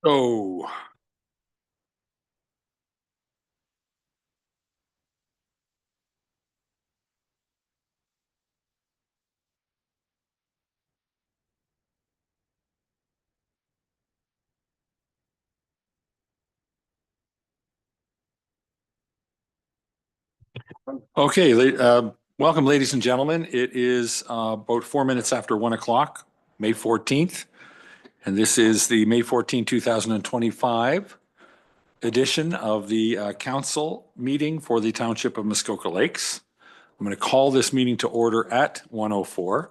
Oh, okay. Welcome, ladies and gentlemen. It is about 4 minutes after 1 o'clock, May 14th, and this is the May 14, 2025 edition of the council meeting for the Township of Muskoka Lakes. I'm going to call this meeting to order at 1:04.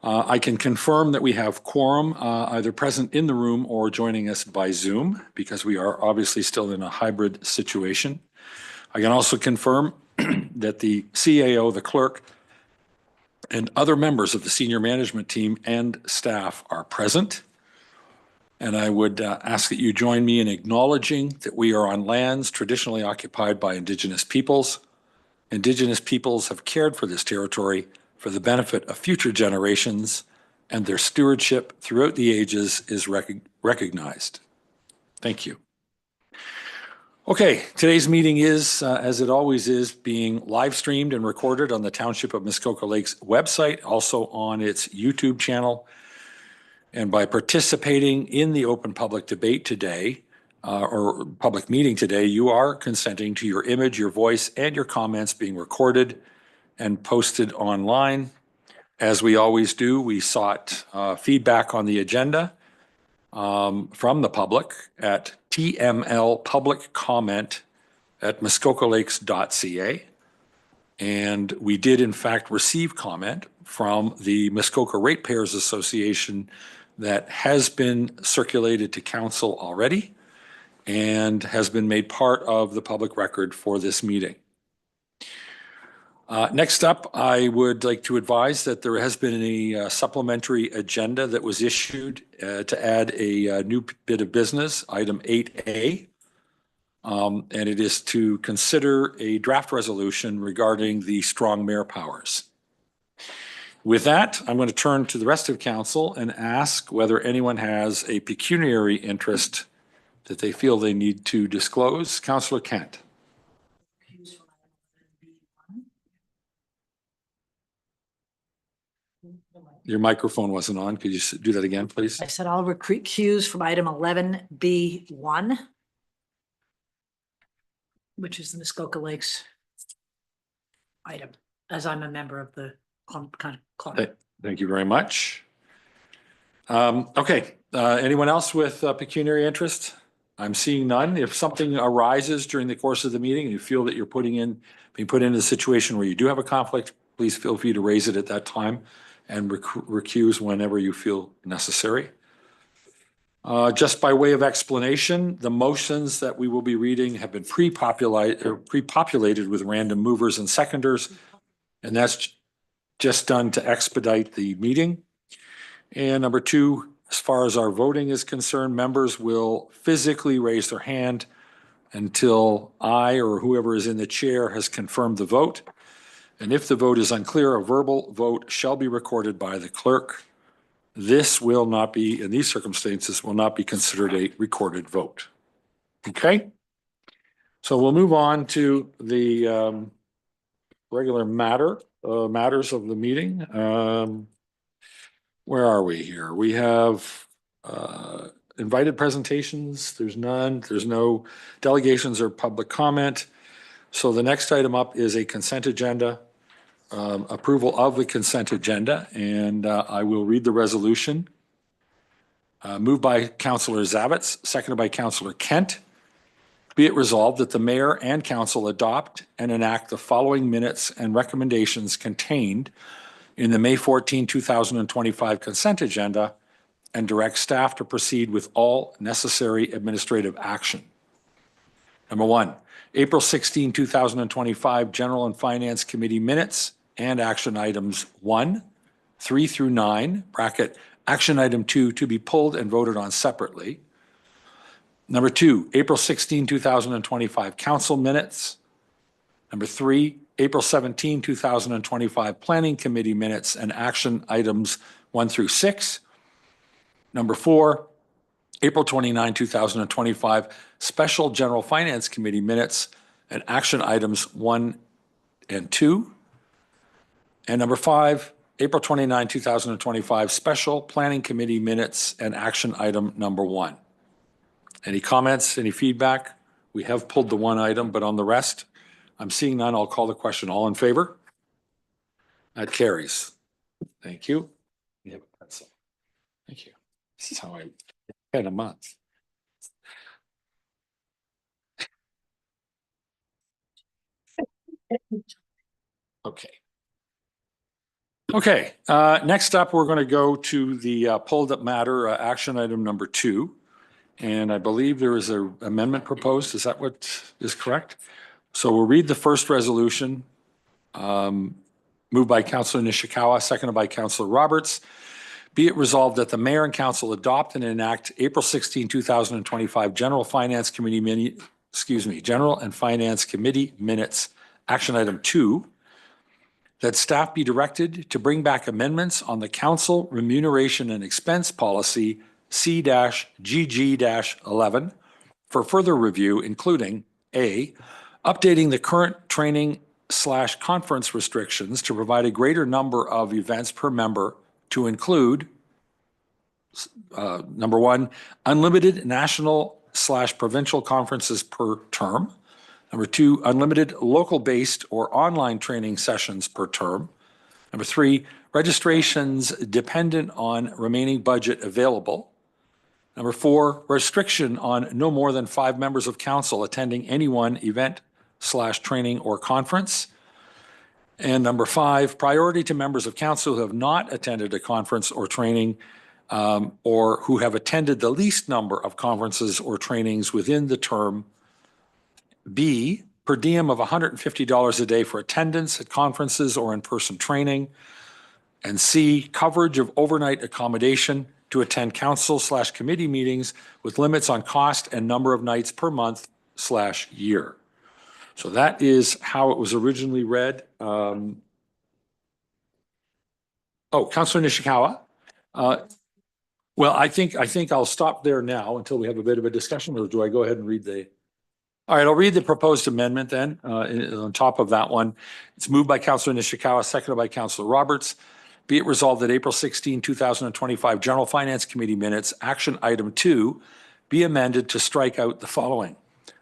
I can confirm that we have quorum either present in the room or joining us by Zoom because we are obviously still in a hybrid situation. I can also confirm that the CAO, the clerk, and other members of the senior management team and staff are present. And I would ask that you join me in acknowledging that we are on lands traditionally occupied by Indigenous peoples. Indigenous peoples have cared for this territory for the benefit of future generations, and their stewardship throughout the ages is recognized. Thank you. Okay, today's meeting is, as it always is, being live streamed and recorded on the Township of Muskoka Lakes website, also on its YouTube channel. And by participating in the open public debate today, or public meeting today, you are consenting to your image, your voice, and your comments being recorded and posted online. As we always do, we sought feedback on the agenda from the public at TML public comment at muskokalakes.ca. And we did, in fact, receive comment from the Muskoka Ratepayers Association that has been circulated to council already and has been made part of the public record for this meeting. Next up, I would like to advise that there has been a supplementary agenda that was issued to add a new bit of business, item 8A. And it is to consider a draft resolution regarding the strong mayor powers. With that, I'm going to turn to the rest of council and ask whether anyone has a pecuniary interest that they feel they need to disclose. Councillor Kent. Your microphone wasn't on. Could you do that again, please? I said I'll recuse from item 11B1, which is the Muskoka Lakes item, as I'm a member of the kind of club. Thank you very much. Okay, anyone else with pecuniary interest? I'm seeing none. If something arises during the course of the meeting and you feel that you're being put into a situation where you do have a conflict, please feel free to raise it at that time and recuse whenever you feel necessary. Just by way of explanation, the motions that we will be reading have been pre-populated with random movers and seconders, and that's just done to expedite the meeting. And number two, as far as our voting is concerned, members will physically raise their hand until I or whoever is in the chair has confirmed the vote. And if the vote is unclear, a verbal vote shall be recorded by the clerk. This will not be, in these circumstances, will not be considered a recorded vote. Okay? So we'll move on to the regular matters of the meeting. Where are we here? We have invited presentations. There's none. There's no delegations or public comment. So the next item up is a consent agenda, approval of the consent agenda, and I will read the resolution. Moved by Councillor Zavitz, seconded by Councillor Kent. Be it resolved that the mayor and council adopt and enact the following minutes and recommendations contained in the May 14, 2025 consent agenda and direct staff to proceed with all necessary administrative action. Number one, April 16, 2025 General and Finance Committee minutes and action items 1, 3 through 9, bracket action item 2 to be pulled and voted on separately. Number 2, April 16, 2025 council minutes. Number 3, April 17, 2025 Planning Committee minutes and action items 1 through 6. Number 4, April 29, 2025, Special General Finance Committee minutes and action items 1 and 2. And number 5, April 29, 2025, Special Planning Committee minutes and action item number 1. Any comments, any feedback? We have pulled the one item, but on the rest, I'm seeing none. I'll call the question. All in favor? That carries. Thank you. We have a pencil. Thank you. This is how I had a month. Okay. Okay, next up, we're going to go to the pulled up matter, action item number 2. And I believe there is an amendment proposed. Is that what is correct? So we'll read the first resolution, moved by Councillor Nishikawa, seconded by Councillor Roberts. Be it resolved that the Mayor and Council adopt and enact April 16, 2025 General Finance Committee General and Finance Committee minutes, action item 2, that staff be directed to bring back amendments on the Council Remuneration and Expense Policy C-GG-11 for further review, including A, updating the current training/conference restrictions to provide a greater number of events per member to include number 1, unlimited national/provincial conferences per term. Number 2, unlimited local-based or online training sessions per term. Number 3, registrations dependent on remaining budget available. Number 4, restriction on no more than 5 members of council attending any one event/training or conference. And number 5, priority to members of council who have not attended a conference or training or who have attended the least number of conferences or trainings within the term. B, per diem of $150 a day for attendance at conferences or in-person training. And C, coverage of overnight accommodation to attend council/committee meetings with limits on cost and number of nights per month/year. So that is how it was originally read. Councillor Nishikawa. Well, I think I'll stop there now until we have a bit of a discussion, or do I go ahead and read the? All right, I'll read the proposed amendment then on top of that one. It's moved by Councillor Nishikawa, seconded by Councillor Roberts. Be it resolved that April 16, 2025 General Finance Committee minutes, action item 2, be amended to strike out the following.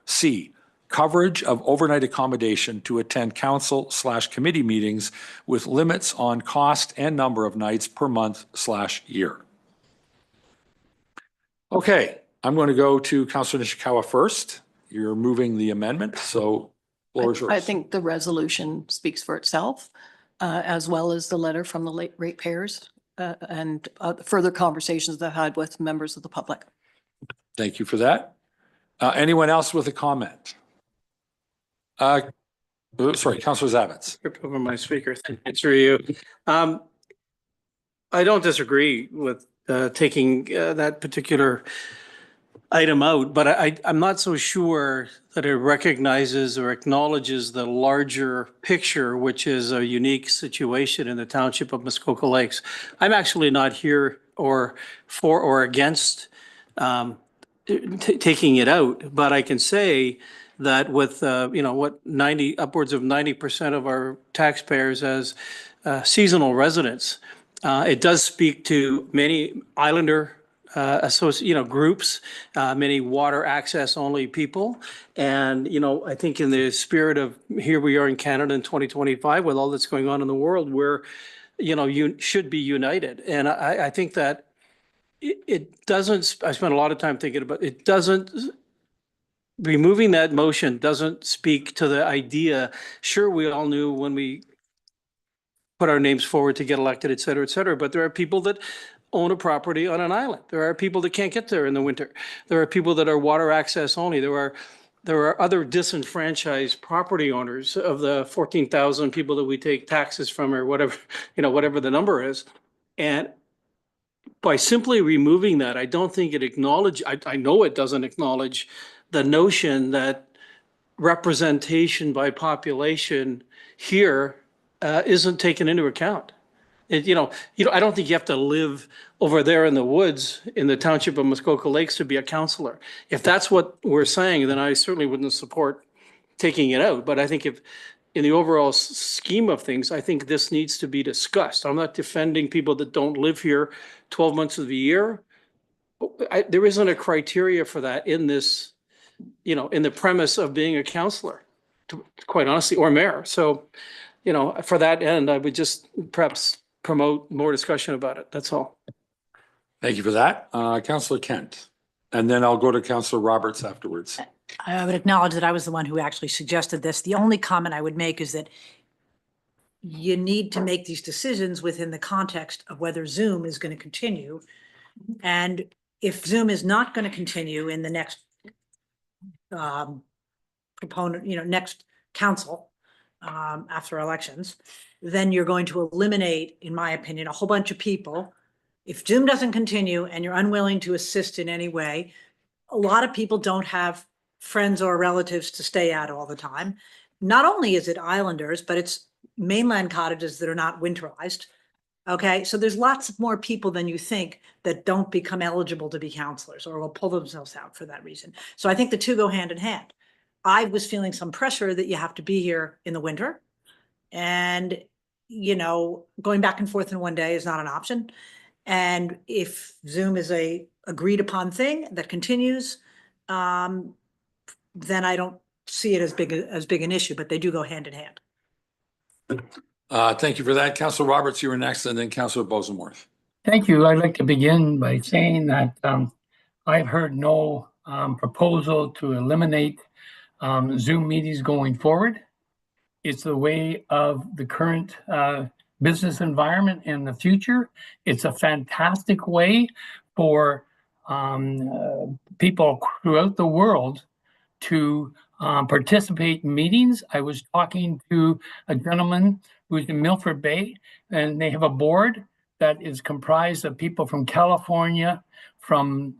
C, coverage of overnight accommodation to attend council/committee meetings with limits on cost and number of nights per month/year. Okay, I'm going to go to Councillor Nishikawa first. You're moving the amendment, so floor is yours. I think the resolution speaks for itself, as well as the letter from the late ratepayers and further conversations that I had with members of the public. Thank you for that. Anyone else with a comment? Sorry, Councillor Zavitz. Trip over my speaker. Thank you through you. I don't disagree with taking that particular item out, but I'm not so sure that it recognizes or acknowledges the larger picture, which is a unique situation in the township of Muskoka Lakes. I'm actually not here or for or against taking it out, but I can say that with upwards of 90% of our taxpayers as seasonal residents, it does speak to many islander groups, many water access only people. And, I think in the spirit of here we are in Canada in 2025 with all that's going on in the world, where, you should be united. And I think that it doesn't, I spent a lot of time thinking about it, removing that motion doesn't speak to the idea. Sure, we all knew when we put our names forward to get elected, et cetera, but there are people that own a property on an island. There are people that can't get there in the winter. There are people that are water access only. There are other disenfranchised property owners of the 14,000 people that we take taxes from, or whatever the number is. And by simply removing that, I don't think it I know it doesn't acknowledge the notion that representation by population here isn't taken into account. I don't think you have to live over there in the woods in the township of Muskoka Lakes to be a counselor. If that's what we're saying, then I certainly wouldn't support taking it out. But I think if, in the overall scheme of things, I think this needs to be discussed. I'm not defending people that don't live here 12 months of the year. There isn't a criteria for that in this, in the premise of being a counselor, quite honestly, or mayor. So, for that end, I would just perhaps promote more discussion about it. That's all. Thank you for that. Councillor Kent. And then I'll go to Councillor Roberts afterwards. I would acknowledge that I was the one who actually suggested this. The only comment I would make is that you need to make these decisions within the context of whether Zoom is going to continue. And if Zoom is not going to continue in the next next council after elections, then you're going to eliminate, in my opinion, a whole bunch of people. If Zoom doesn't continue and you're unwilling to assist in any way, a lot of people don't have friends or relatives to stay at all the time. Not only is it islanders, but it's mainland cottages that are not winterized. Okay, so there's lots more people than you think that don't become eligible to be counselors or will pull themselves out for that reason. So I think the two go hand in hand. I was feeling some pressure that you have to be here in the winter, and going back and forth in one day is not an option. And if Zoom is a agreed upon thing that continues, then I don't see it as big an issue, but they do go hand in hand. Thank you for that. Councillor Roberts, you were next, and then Councillor Bosenworth. Thank you. I'd like to begin by saying that I've heard no proposal to eliminate Zoom meetings going forward. It's the way of the current business environment in the future. It's a fantastic way for people throughout the world to participate in meetings. I was talking to a gentleman who's in Milford Bay, and they have a board that is comprised of people from California, from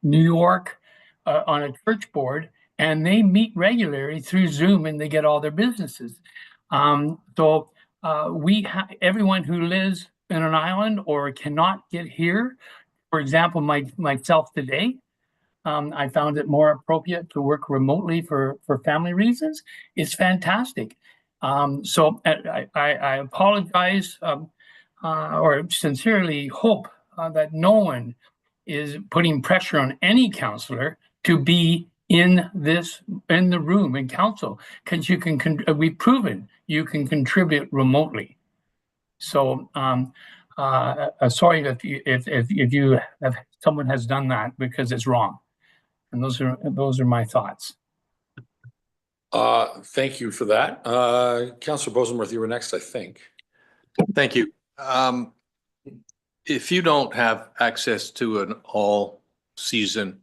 New York, on a church board, and they meet regularly through Zoom, and they get all their businesses. So everyone who lives in an island or cannot get here, for example, myself today, I found it more appropriate to work remotely for family reasons. It's fantastic. So I apologize or sincerely hope that no one is putting pressure on any counselor to be in the room in council, because we've proven you can contribute remotely. So sorry if someone has done that, because it's wrong. And those are my thoughts. Thank you for that. Councillor Bosenworth, you were next, I think. Thank you. If you don't have access to an all-season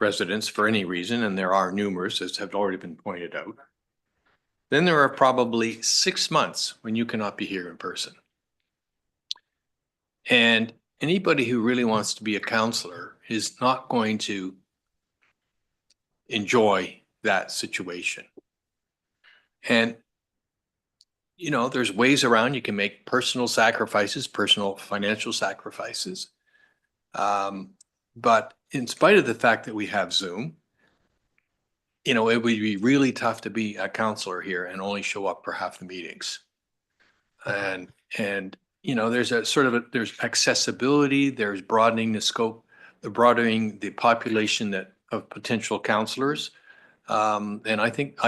residence for any reason, and there are numerous, as have already been pointed out, then there are probably 6 months when you cannot be here in person. And anybody who really wants to be a counselor is not going to enjoy that situation. And there's ways around. You can make personal sacrifices, personal financial sacrifices. But in spite of the fact that we have Zoom, it would be really tough to be a counselor here and only show up for half the meetings. And there's there's accessibility, there's broadening the scope, broadening the population of potential counselors. And I think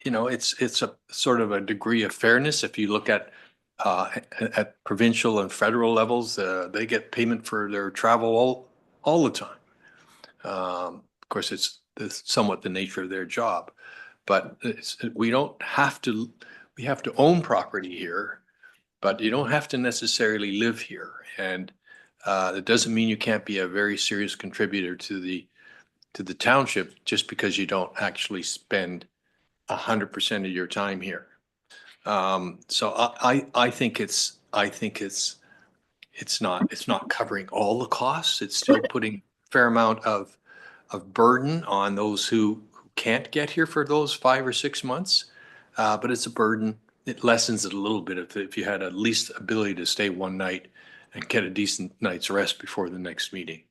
it's a sort of a degree of fairness. If you look at provincial and federal levels, they get payment for their travel all the time. Of course, it's somewhat the nature of their job, but we have to own property here, but you don't have to necessarily live here. And it doesn't mean you can't be a very serious contributor to the township just because you don't actually spend 100% of your time here. So I think it's not covering all the costs. It's still putting a fair amount of burden on those who can't get here for those 5 or 6 months. But it's a burden it lessens it a little bit if you had at least ability to stay one night and get a decent night's rest before the next meeting.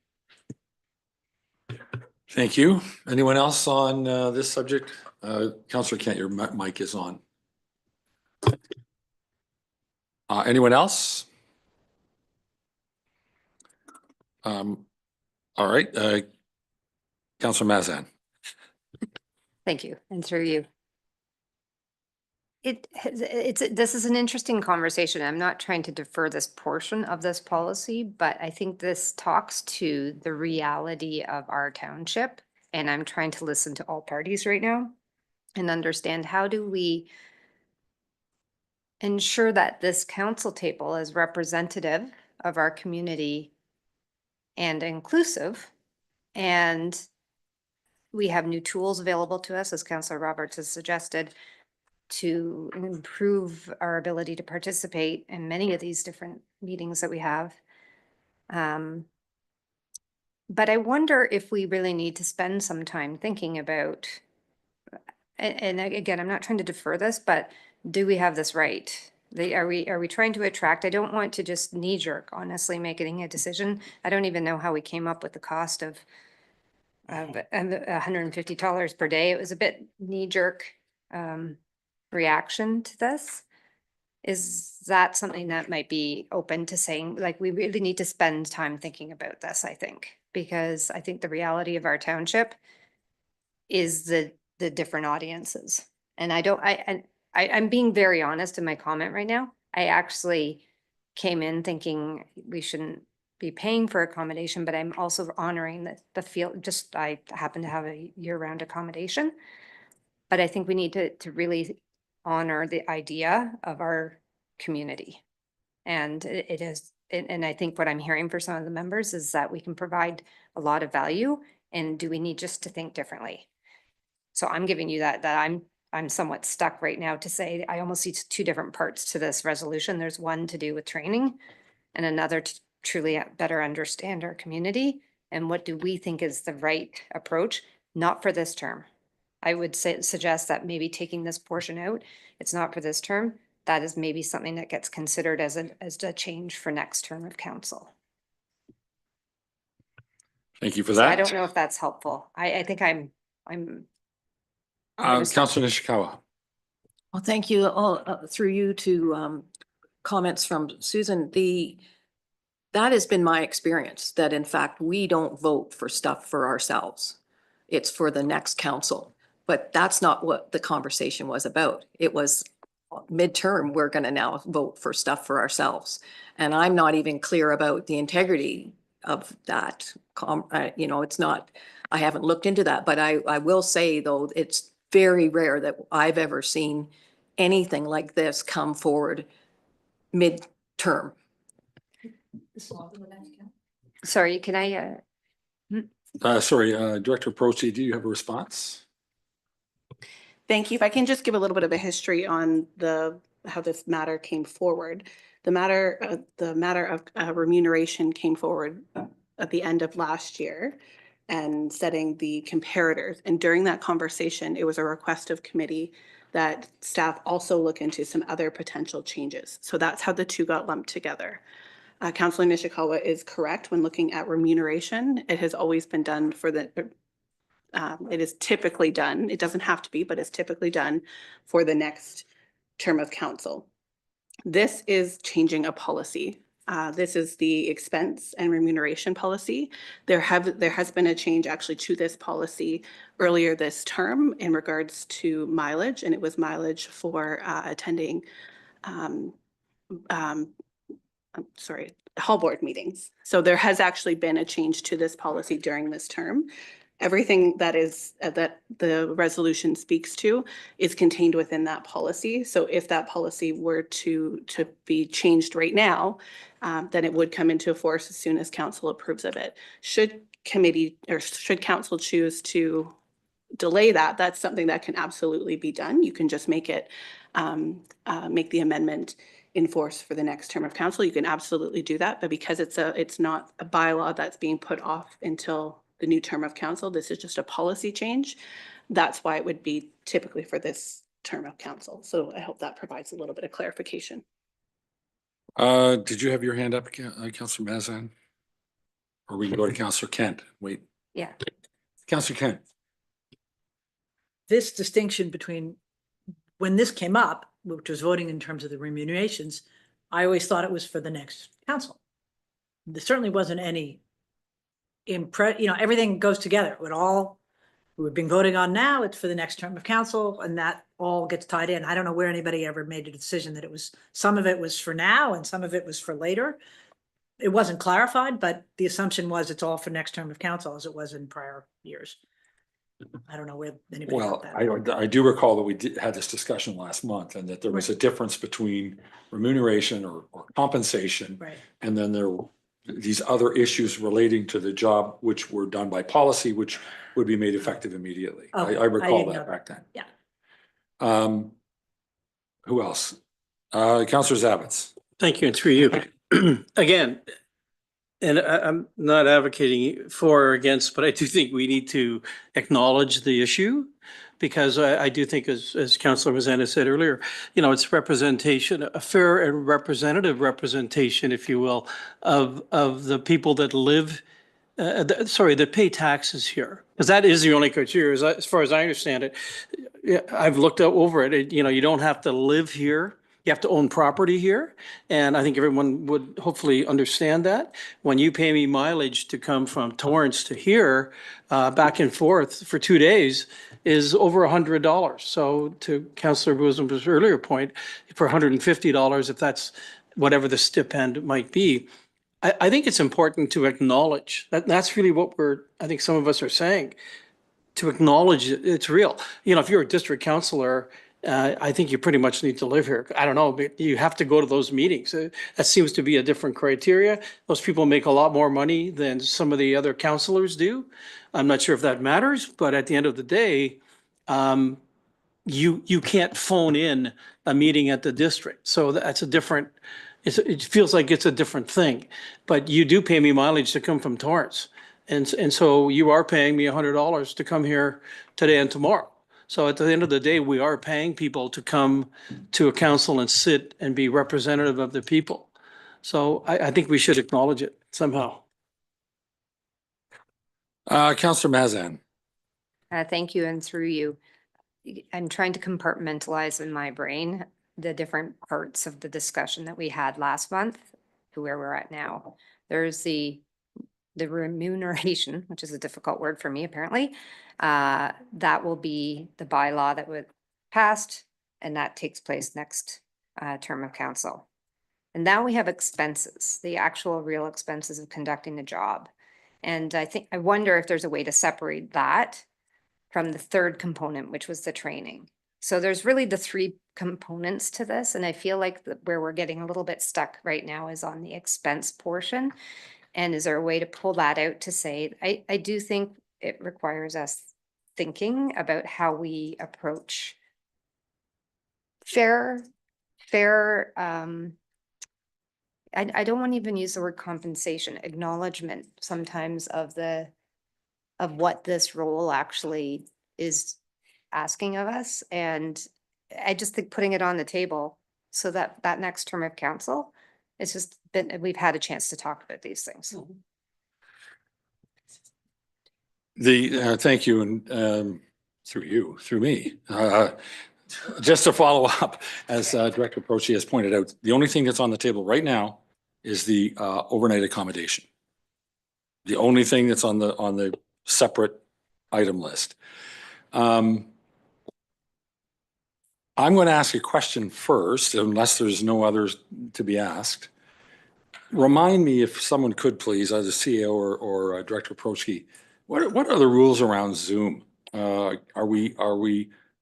Thank you. Anyone else on this subject? Councillor Kent, your mic is on. Anyone else? All right, Councillor Mazan. Thank you. And through you. This is an interesting conversation. I'm not trying to defer this portion of this policy, but I think this talks to the reality of our township. And I'm trying to listen to all parties right now and understand how do we ensure that this council table is representative of our community and inclusive. And we have new tools available to us, as Councillor Roberts has suggested, to improve our ability to participate in many of these different meetings that we have. But I wonder if we really need to spend some time thinking about, and again, I'm not trying to defer this, but do we have this right? Are we trying to attract? I don't want to just knee jerk, honestly, making a decision. I don't even know how we came up with the cost of $150 per day. It was a bit knee jerk reaction to this. Is that something that might be open to saying, like, we really need to spend time thinking about this, I think, because I think the reality of our township is the different audiences. And I'm being very honest in my comment right now. I actually came in thinking we shouldn't be paying for accommodation, but I'm also honoring that the field, just, I happen to have a year-round accommodation. But I think we need to really honor the idea of our community. And it is, and I think what I'm hearing for some of the members is that we can provide a lot of value, and do we need just to think differently? So I'm giving you that I'm somewhat stuck right now to say, I almost see two different parts to this resolution. There's one to do with training and another to truly better understand our community. And what do we think is the right approach? Not for this term. I would suggest that maybe taking this portion out, it's not for this term. That is maybe something that gets considered as a change for next term of council. Thank you for So that. I don't know if that's helpful. I think I'm. Councillor Nishikawa. Well, thank you all through you to comments from Susan. That has been my experience, that in fact, we don't vote for stuff for ourselves. It's for the next council. But that's not what the conversation was about. It was midterm, we're going to now vote for stuff for ourselves. And I'm not even clear about the integrity of that. You know, it's not, I haven't looked into that, but I will say though, it's very rare that I've ever seen anything like this come forward midterm. Sorry, can I? Sorry, Director Proce, do you have a response? Thank you. If I can just give a little bit of a history on how this matter came forward. The matter of remuneration came forward at the end of last year and setting the comparators. And during that conversation, it was a request of committee that staff also look into some other potential changes. So that's how the two got lumped together. Councillor Nishikawa is correct when looking at remuneration. It has always been done for the it is typically done, it doesn't have to be, but it's typically done for the next term of council. This is changing a policy. This is the expense and remuneration policy. There has been a change actually to this policy earlier this term in regards to mileage, and it was mileage for attending hall board meetings. So there has actually been a change to this policy during this term. Everything that is that the resolution speaks to is contained within that policy. So if that policy were to be changed right now, then it would come into force as soon as council approves of it. Should committee or should council choose to delay that, that's something that can absolutely be done. You can just make it make the amendment in force for the next term of council. You can absolutely do that, but because it's not a bylaw that's being put off until the new term of council, this is just a policy change. That's why it would be typically for this term of council. So I hope that provides a little bit of clarification. Did you have your hand up, Councillor Mazan? Or we can go to Councillor Kent. Wait, Yeah. Councillor Kent. This distinction between when this came up, which was voting in terms of the remunerations, I always thought it was for the next council. There certainly wasn't any everything goes together. We've been voting on now, it's for the next term of council, and that all gets tied in. I don't know where anybody ever made a decision that some of it was for now and some of it was for later. It wasn't clarified, but the assumption was it's all for next term of council as it was in prior years. I don't know where anybody Well, got that. I do recall that we had this discussion last month and that there was a difference between remuneration or compensation. Right. And then there were these other issues relating to the job, which were done by policy, which would be made effective immediately. Okay, I recall didn't know that back then. Yeah. Who else? Councillor Zavitz. Thank you, and through you. Again, and I'm not advocating for or against, but I do think we need to acknowledge the issue because I do think, as Councillor Mazana said earlier, it's representation, a fair and representative representation, if you will, of the people that live, that pay taxes here. Because that is the only criteria, as far as I understand it. Yeah, I've looked over it. You don't have to live here. You have to own property here. And I think everyone would hopefully understand that. When you pay me mileage to come from Torrance to here, back and forth for 2 days is over $100. So to Councillor Bosomer's earlier point, for $150, if that's whatever the stipend might be, I think it's important to acknowledge that that's really what I think some of us are saying, to acknowledge it's real. If you're a district councillor, I think you pretty much need to live here. I don't know, but you have to go to those meetings. That seems to be a different criteria. Those people make a lot more money than some of the other councillors do. I'm not sure if that matters, but at the end of the day, you can't phone in a meeting at the district. So that's a different, it feels like it's a different thing. But you do pay me mileage to come from Torrance. And so you are paying me $100 to come here today and tomorrow. So at the end of the day, we are paying people to come to a council and sit and be representative of the people. So I think we should acknowledge it somehow. Councillor Mazan. Thank you, and through you. I'm trying to compartmentalize in my brain the different parts of the discussion that we had last month to where we're at now. There's the remuneration, which is a difficult word for me, apparently. That will be the bylaw that would passed, and that takes place next term of council. And now we have expenses, the actual real expenses of conducting the job. And I wonder if there's a way to separate that from the third component, which was the training. So there's really the three components to this. And I feel like where we're getting a little bit stuck right now is on the expense portion. And is there a way to pull that out to say, I do think it requires us thinking about how we approach fair, I don't want to even use the word compensation, acknowledgement sometimes of what this role actually is asking of us. And I just think putting it on the table so that next term of council, it's just been, we've had a chance to talk about these things. Thank you, and through me. Just to follow up, as Director Prochi has pointed out, the only thing that's on the table right now is the overnight accommodation. The only thing that's on the separate item list. I'm going to ask a question first, unless there's no others to be asked. Remind me, if someone could please, either CEO or Director Prochi, what are the rules around Zoom?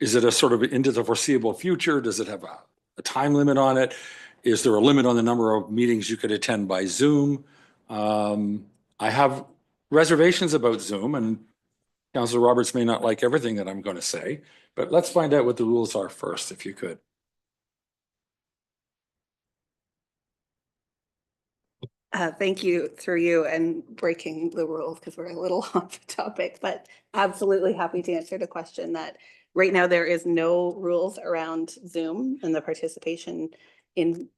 Is it a sort of into the foreseeable future? Does it have a time limit on it? Is there a limit on the number of meetings you could attend by Zoom? I have reservations about Zoom, and Councillor Roberts may not like everything that I'm going to say, but let's find out what the rules are first, if you could. Thank you, through you, and breaking the rules because we're a little off the topic, but absolutely happy to answer the question that Right now, there is no rules around Zoom and the participation in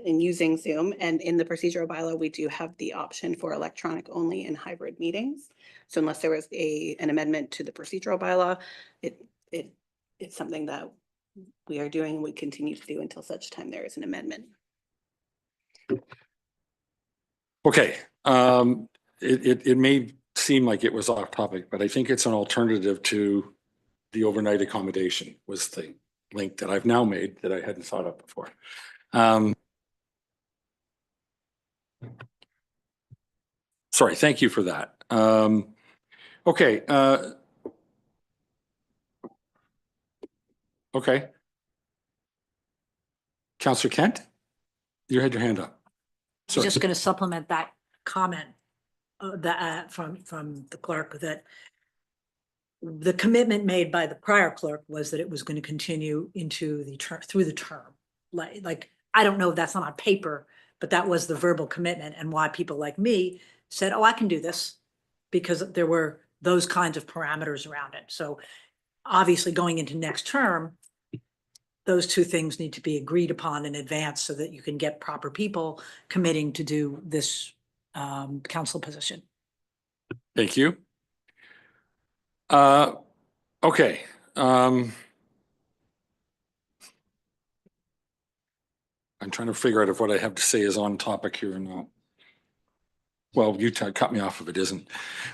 using Zoom. And in the procedural bylaw, we do have the option for electronic only and hybrid meetings. So unless there was an amendment to the procedural bylaw, it's something that we are doing and we continue to do until such time there is an amendment. Okay, it may seem like it was off topic, but I think it's an alternative to the overnight accommodation was the link that I've now made that I hadn't thought of before. Sorry, thank you for that. Okay. Okay. Councillor Kent, you had your hand up. I'm Sorry. just going to supplement that comment from the clerk that the commitment made by the prior clerk was that it was going to continue into the term, through the term. Like, I don't know if that's not on paper, but that was the verbal commitment, and why people like me said, oh, I can do this, because there were those kinds of parameters around it. So obviously going into next term, those two things need to be agreed upon in advance so that you can get proper people committing to do this council position. Thank you. Okay. I'm trying to figure out if what I have to say is on topic here or not. Well, you cut me off if it isn't.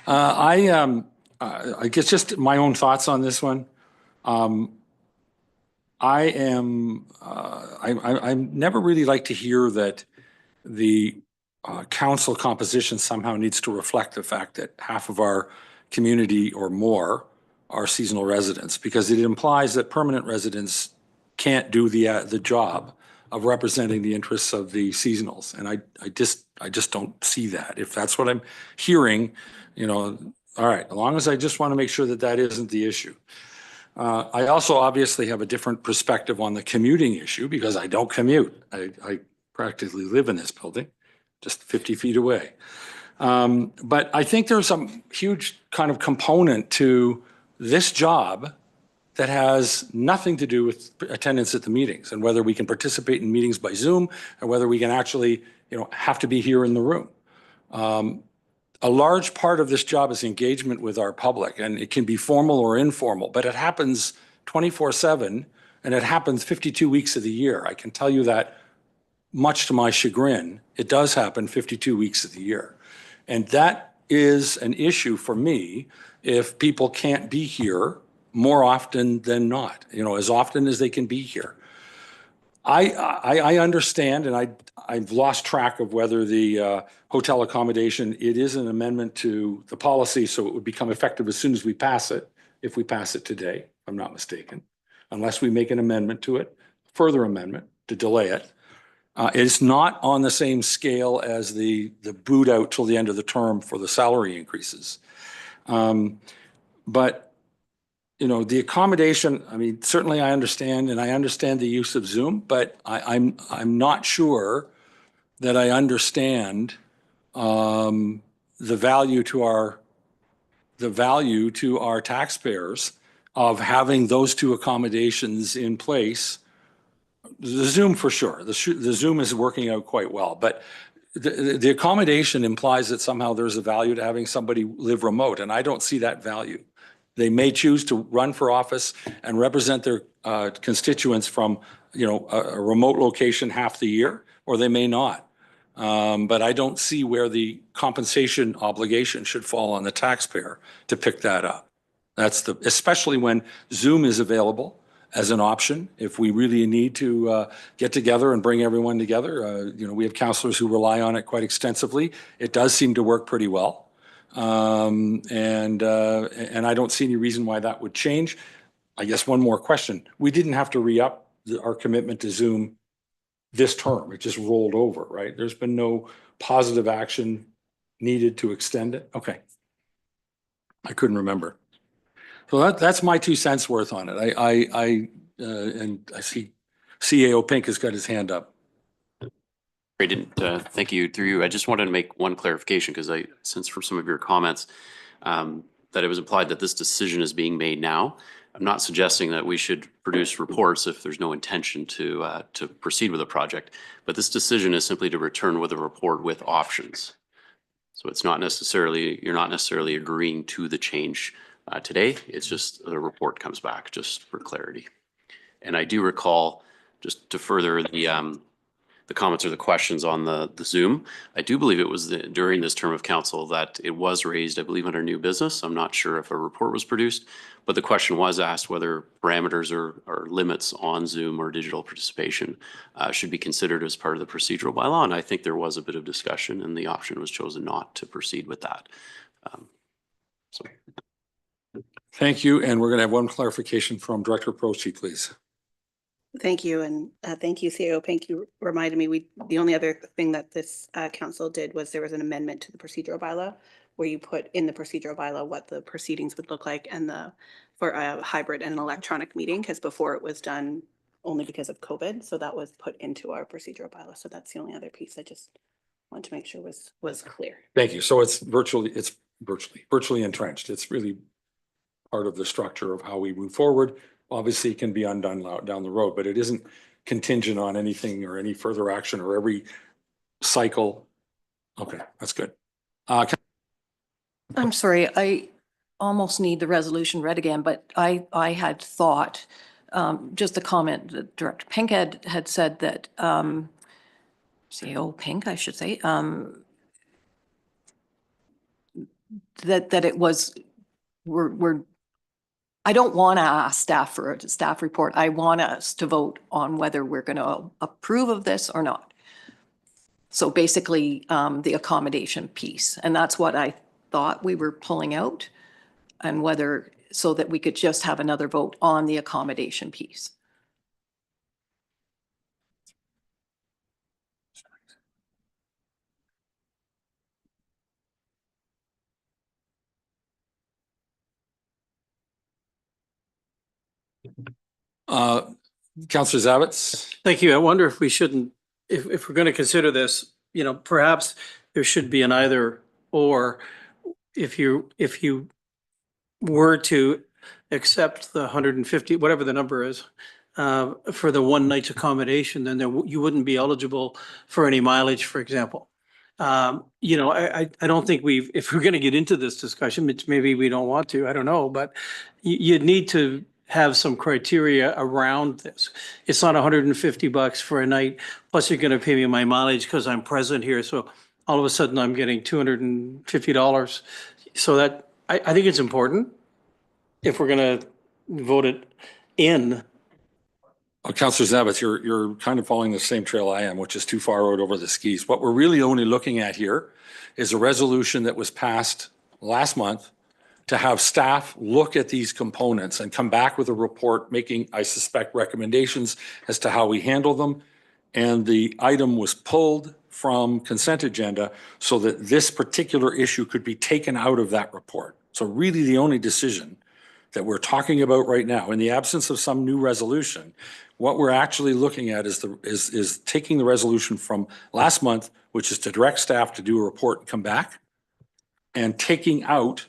I guess just my own thoughts on this one. I never really like to hear that the council composition somehow needs to reflect the fact that half of our community or more are seasonal residents, because it implies that permanent residents can't do the job of representing the interests of the seasonals. And I just don't see that. If that's what I'm hearing, all right, as long as I just want to make sure that that isn't the issue. I also obviously have a different perspective on the commuting issue because I don't commute. I practically live in this building, just 50 feet away. But I think there's some huge kind of component to this job that has nothing to do with attendance at the meetings and whether we can participate in meetings by Zoom or whether we can actually, have to be here in the room. A large part of this job is engagement with our public, and it can be formal or informal, but it happens 24/7 and it happens 52 weeks of the year. I can tell you that, much to my chagrin, it does happen 52 weeks of the year. And that is an issue for me if people can't be here more often than not, as often as they can be here. I understand, and I've lost track of whether the hotel accommodation, it is an amendment to the policy, so it would become effective as soon as we pass it, if we pass it today, if I'm not mistaken, unless we make an amendment to it, further amendment to delay it. It's not on the same scale as the boot out till the end of the term for the salary increases. But the accommodation, I mean, certainly I understand, and I understand the use of Zoom, but I'm not sure that I understand the value to our taxpayers of having those two accommodations in place. The Zoom for sure. The Zoom is working out quite well, but the accommodation implies that somehow there's a value to having somebody live remote, and I don't see that value. They may choose to run for office and represent their constituents from, a remote location half the year, or they may not. But I don't see where the compensation obligation should fall on the taxpayer to pick that up. Especially when Zoom is available as an option. If we really need to get together and bring everyone together, we have councillors who rely on it quite extensively. It does seem to work pretty well. And I don't see any reason why that would change. I guess one more question. We didn't have to re-up our commitment to Zoom this term. It just rolled over, right? There's been no positive action needed to extend it. Okay. I couldn't remember. So that's my 2 cents worth on it. And I see CAO Pink has got his hand up. Thank you. Through you, I just wanted to make one clarification because I sense from some of your comments that it was implied that this decision is being made now. I'm not suggesting that we should produce reports if there's no intention to proceed with a project, but this decision is simply to return with a report with options. So it's not necessarily, you're not necessarily agreeing to the change today. It's just the report comes back, just for clarity. And I do recall, just to further the comments or the questions on the Zoom, I do believe it was during this term of council that it was raised, I believe, under new business. I'm not sure if a report was produced, but the question was asked whether parameters or limits on Zoom or digital participation should be considered as part of the procedural bylaw. And I think there was a bit of discussion, and the option was chosen not to proceed with that. So. Thank you. And we're going to have one clarification from Director Prochi, please. Thank you, and thank you, Theo. Thank you, reminded me, the only other thing that this council did was there was an amendment to the procedural bylaw where you put in the procedural bylaw what the proceedings would look like and for a hybrid and an electronic meeting, because before it was done only because of COVID. So that was put into our procedural bylaw. So that's the only other piece I just want to make sure was clear. Thank you. So it's virtually entrenched. It's really part of the structure of how we move forward. Obviously, it can be undone down the road, but it isn't contingent on anything or any further action or every cycle. Okay, that's good. I'm sorry, I almost need the resolution read again, but I had thought, just a comment that Director Pink had said that, CEO Pink, I should say, that it was, I don't want to ask staff for a staff report. I want us to vote on whether we're going to approve of this or not. So basically, the accommodation piece, and that's what I thought we were pulling out, and whether, so that we could just have another vote on the accommodation piece. Councillor Zavitz. Thank you. I wonder if we shouldn't, if we're going to consider this, perhaps there should be an either or. If you were to accept the 150, whatever the number is, for the one night's accommodation, then you wouldn't be eligible for any mileage, for example. I don't think if we're going to get into this discussion, which maybe we don't want to, I don't know, but you'd need to have some criteria around this. It's not $150 for a night, plus you're going to pay me my mileage because I'm present here. So all of a sudden I'm getting $250. So that, I think it's important if we're going to vote it in. Councillor Zavitz, you're kind of following the same trail I am, which is too far out over the skis. What we're really only looking at here is a resolution that was passed last month to have staff look at these components and come back with a report making, I suspect, recommendations as to how we handle them. And the item was pulled from consent agenda so that this particular issue could be taken out of that report. So really the only decision that we're talking about right now, in the absence of some new resolution, what we're actually looking at is taking the resolution from last month, which is to direct staff to do a report and come back, and taking out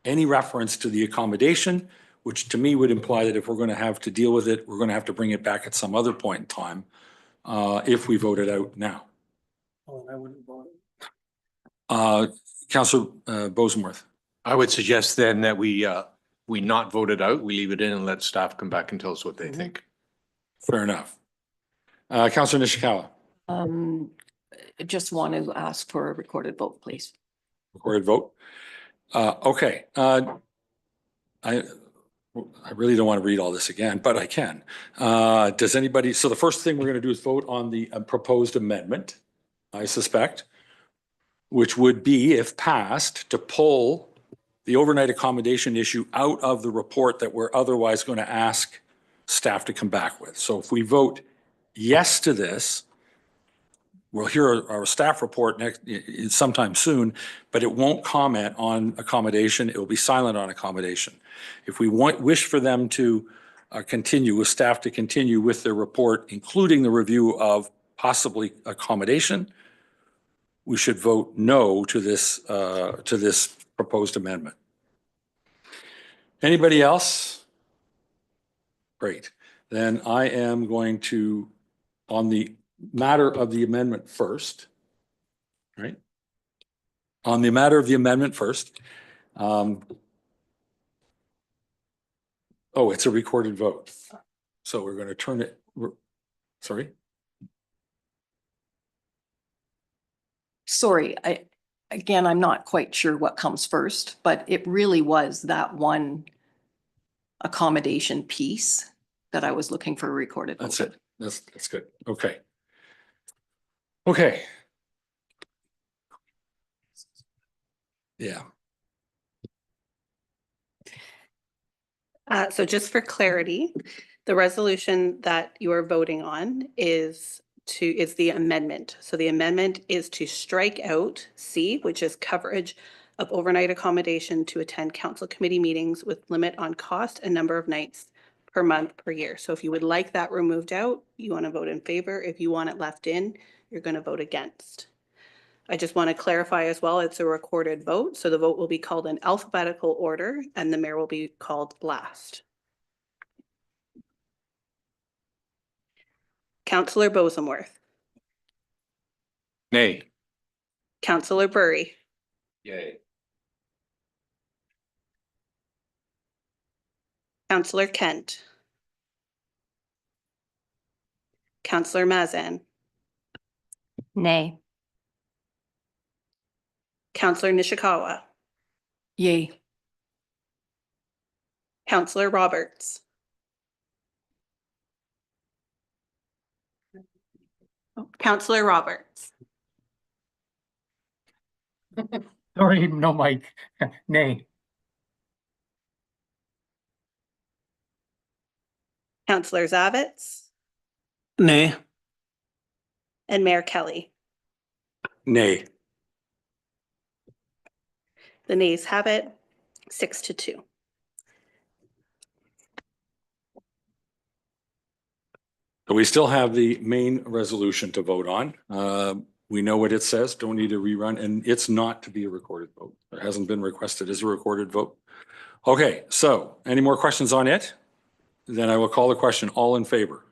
any reference to the accommodation, which to me would imply that if we're going to have to deal with it, we're going to have to bring it back at some other point in time if we vote it out now. Oh, I wouldn't vote. Councillor Bosenworth. I would suggest then that we not vote it out. We leave it in and let staff come back and tell us what they think. Fair enough. Councillor Nishikawa. I just want to ask for a recorded vote, please. Recorded vote. Okay. I really don't want to read all this again, but I can. Does anybody, so the first thing we're going to do is vote on the proposed amendment, I suspect, which would be, if passed, to pull the overnight accommodation issue out of the report that we're otherwise going to ask staff to come back with. So if we vote yes to this, we'll hear our staff report sometime soon, but it won't comment on accommodation. It will be silent on accommodation. If we wish for them to continue, with staff to continue with their report, including the review of possibly accommodation, we should vote no to this proposed amendment. Anybody else? Great. Then I am going to, on the matter of the amendment first, right? On the matter of the amendment first. Oh, it's a recorded vote. So we're going to turn it, sorry? Sorry, again, I'm not quite sure what comes first, but it really was that one accommodation piece that I was looking for a recorded vote. That's it. That's good. Okay. Okay. Yeah. So just for clarity, the resolution that you are voting on is the amendment. So the amendment is to strike out C, which is coverage of overnight accommodation to attend council committee meetings with limit on cost and number of nights per month per year. So if you would like that removed out, you want to vote in favor. If you want it left in, you're going to vote against. I just want to clarify as well, it's a recorded vote. So the vote will be called in alphabetical order and the mayor will be called last. Councillor Bosenworth, Nay. Councillor Burry, Yay. Councillor Kent, Councillor Mazan, Nay. Councillor Nishikawa, Yay. Councillor Roberts, Councillor Roberts, Sorry, no mic. Nay. Councillor Zavitz, Nay. and Mayor Kelly. Nay. The nays have it, 6-2. So we still have the main resolution to vote on. We know what it says, don't need to rerun, and it's not to be a recorded vote. It hasn't been requested as a recorded vote. Okay, so any more questions on it? Then I will call the question. All in favor?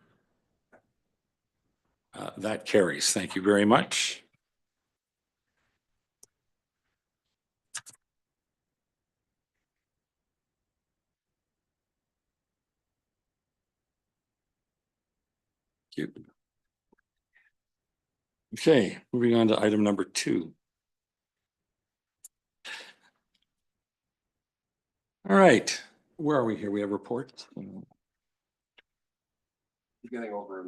That carries. Thank you very much. Thank you. Okay, moving on to item number 2. All right, where are we here? We have reports. You're getting over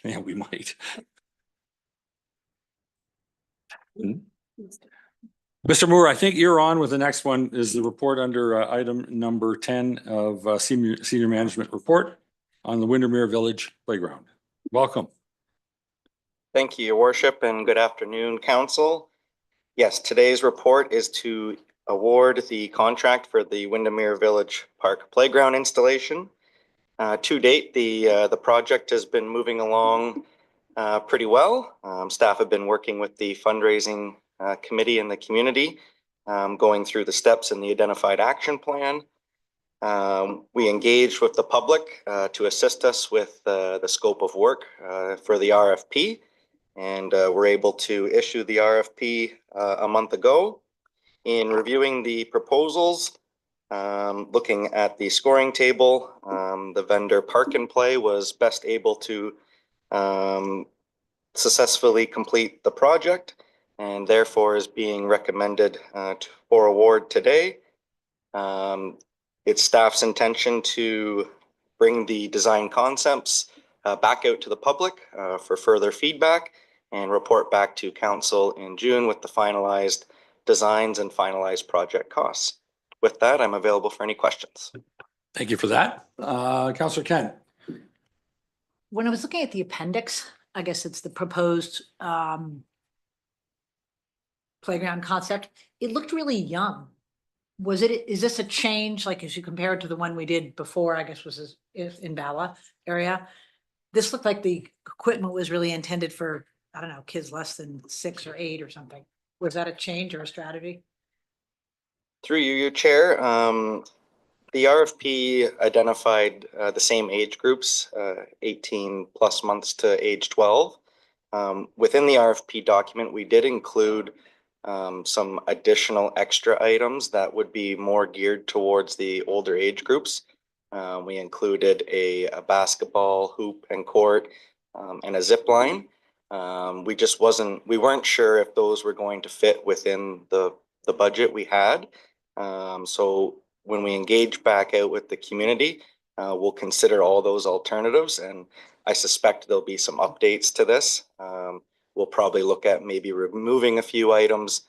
Yeah, we might. Mr. Moore, I think you're on with the next one is the report under item number 10 of senior management report on the Windermere Village Playground. Welcome. Thank you, Your Worship, and good afternoon, Council. Yes, today's report is to award the contract for the Windermere Village Park Playground installation. To date, the project has been moving along pretty well. Staff have been working with the fundraising committee in the community, going through the steps in the identified action plan. We engaged with the public to assist us with the scope of work for the RFP, and we're able to issue the RFP a month ago. In reviewing the proposals, looking at the scoring table, the vendor Park and Play was best able to successfully complete the project and therefore is being recommended for award today. It's staff's intention to bring the design concepts back out to the public for further feedback and report back to council in June with the finalized designs and finalized project costs. With that, I'm available for any questions. Thank you for that. Councillor Kent. When I was looking at the appendix, I guess it's the proposed playground concept, it looked really young. Is this a change, like as you compare it to the one we did before, I guess was in Bala area? This looked like the equipment was really intended for, I don't know, kids less than 6 or 8 or something. Was that a change or a strategy? Through you, Chair, The RFP identified the same age groups, 18 plus months to age 12. Within the RFP document, we did include some additional extra items that would be more geared towards the older age groups. We included a basketball hoop and court and a zip line. We weren't sure if those were going to fit within the budget we had. So when we engage back out with the community, we'll consider all those alternatives, and I suspect there'll be some updates to this. We'll probably look at maybe removing a few items,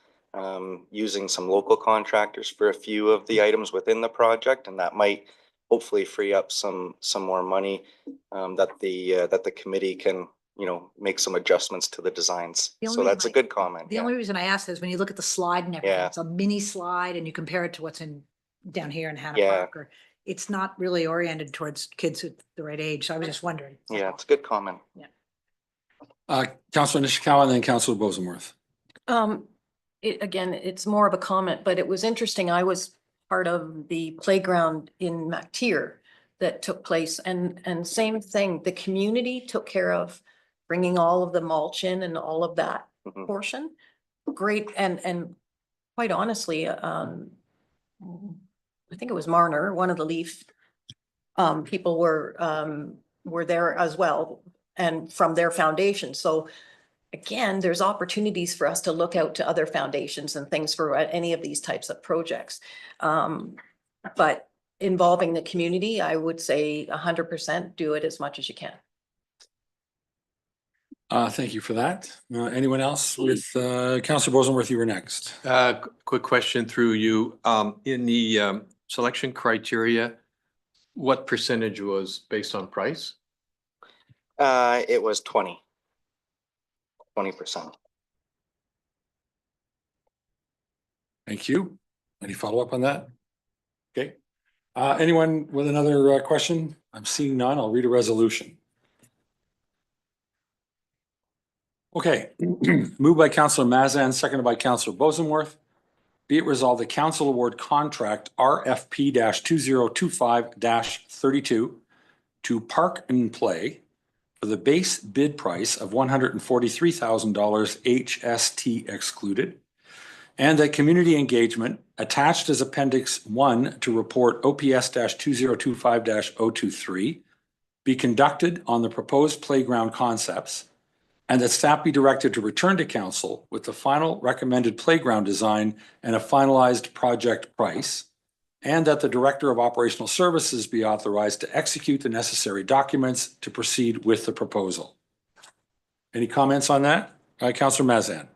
using some local contractors for a few of the items within the project, and that might hopefully free up some more money that the committee can, make some adjustmants to the designs. The only So that's a reason good comment. The Yeah. only reason I ask is when you look at the slide and everything, Yeah. it's a mini slide and you compare it to what's down here in Hannah Yeah. Park, or it's not really oriented towards kids at the right age. So I was just wondering. Yeah, it's a good comment. Councilor Nishikawa and then Councilor Bosenworth. Again, it's more of a comment, but it was interesting. I was part of the playground in MacTier that took place, and same thing, the community took care of bringing all of the mulch in and all of that Mhm. portion. Great, and quite honestly, I think it was Marner, one of the Leaf people were there as well, and from their foundation. So again, there's opportunities for us to look out to other foundations and things for any of these types of projects. But involving the community, I would say 100% do it as much as you can. Thank you for that. Anyone else with, Councilor Bosenworth, you were next. Quick question through you. In the selection criteria, what percentage was based on price? It was 20%. Thank you. Any follow-up on that? Okay. Anyone with another question? I'm seeing none. I'll read a resolution. Okay, moved by Councilor Mazan, seconded by Councilor Bosenworth. Be it resolved, the council award contract RFP 2025 32 to Park and Play for the base bid price of $143,000 HST excluded, and that community engagement attached as Appendix 1 to report OPS 2025 023 be conducted on the proposed playground concepts, and that staff be directed to return to council with the final recommended playground design and a finalized project price, and that the Director of Operational Services be authorized to execute the necessary documents to proceed with the proposal. Any comments on that? Councilor Mazan.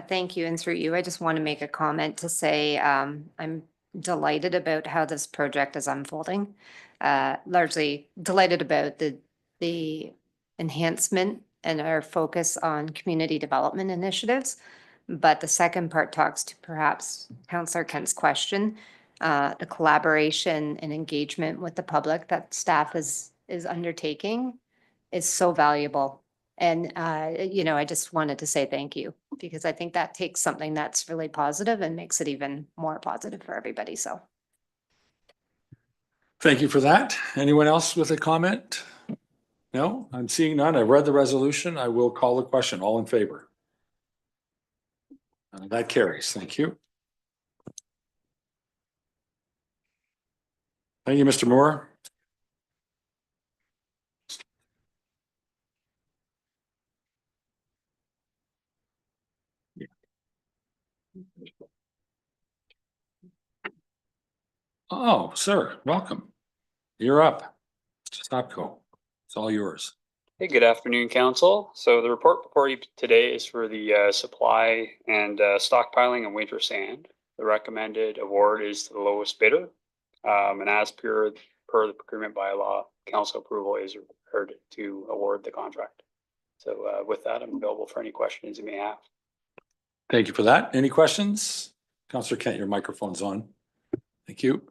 Thank you. And through you, I just want to make a comment to say I'm delighted about how this project is unfolding. Largely delighted about the enhancement and our focus on community development initiatives. But the second part talks to perhaps Councillor Kent's question, the collaboration and engagement with the public that staff is undertaking is so valuable. And, I just wanted to say thank you, because I think that takes something that's really positive and makes it even more positive for everybody. So. Thank you for that. Anyone else with a comment? No, I'm seeing none. I've read the resolution. I will call the question. All in favor? That carries. Thank you. Thank you, Mr. Moore. Oh, sir, welcome. You're up. Stopco. It's all yours. Hey, good afternoon, Council. So the report before you today is for the supply and stockpiling of winter sand. The recommended award is to the lowest bidder. And as per the procurement bylaw, council approval is required to award the contract. So with that, I'm available for any questions you may have. Thank you for that. Any questions? Councillor Kent, your microphone's on. Thank you.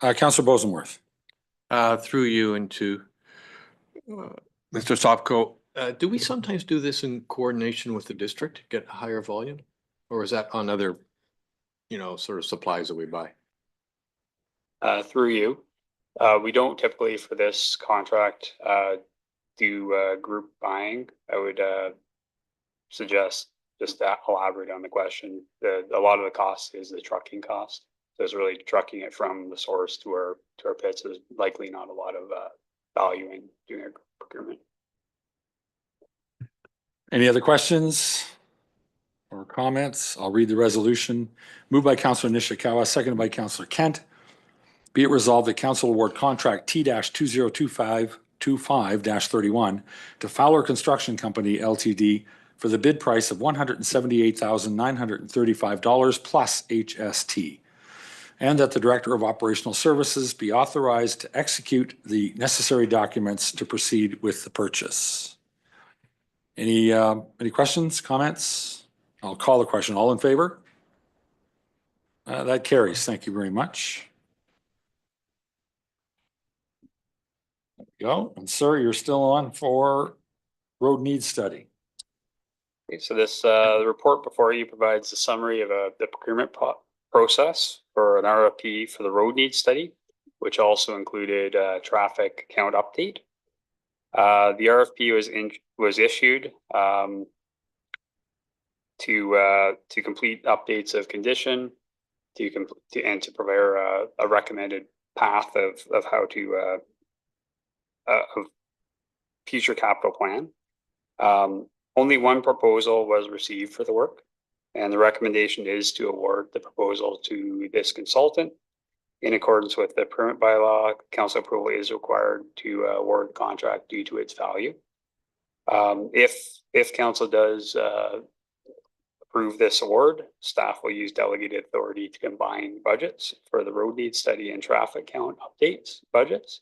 Councillor Bosenworth. Through you into Mr. Stopco, do we sometimes do this in coordination with the district to get a higher volume? Or is that on other, sort of supplies that we buy? Through you, we don't typically for this contract do group buying. I would suggest just to elaborate on the question. A lot of the cost is the trucking cost. So it's really trucking it from the source to our pits. There's likely not a lot of value in doing a procurement. Any other questions or comments? I'll read the resolution. Moved by Councillor Nishikawa, seconded by Councillor Kent. Be it resolved that Council award contract T-2025-31 to Fowler Construction Company Ltd. for the bid price of $178,935 plus HST, and that the Director of Operational Services be authorized to execute the necessary documents to proceed with the purchase. Any questions, comments? I'll call the question. All in favor? That carries. Thank you very much. There we go. And sir, you're still on for road needs study. Okay, so this the report before you provides a summary of the procurement process for an RFP for the road needs study, which also included a traffic count update. The RFP was issued to complete updates of condition, and to prepare a recommended path of how to of future capital plan. Only one proposal was received for the work, and the recommendation is to award the proposal to this consultant. In accordance with the permit bylaw, council approval is required to award the contract due to its value. If council does approve this award, staff will use delegated authority to combine budgets for the road needs study and traffic count updates budgets.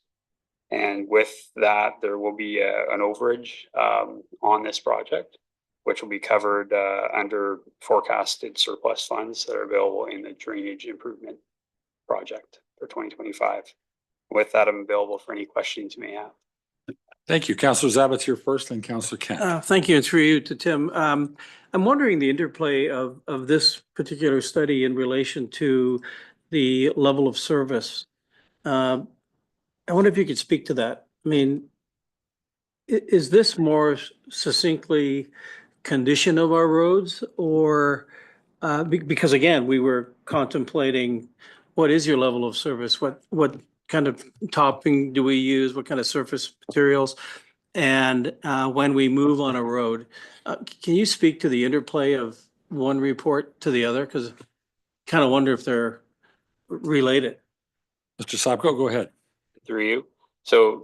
And with that, there will be an overage on this project, which will be covered under forecasted surplus funds that are available in the drainage improvement project for 2025. With that, I'm available for any questions you may have. Thank you. Councillor Zabitz, you're first, and Councillor Kent. Thank you. And through you to Tim. I'm wondering the interplay of this particular study in relation to the level of service. I wonder if you could speak to that. I mean, is this more succinctly condition of our roads, or because again, we were contemplating what is your level of service? What kind of topping do we use? What kind of surface materials? And when we move on a road, can you speak to the interplay of one report to the other? Because I kind of wonder if they're related. Mr. Sapko, go ahead. Through you. So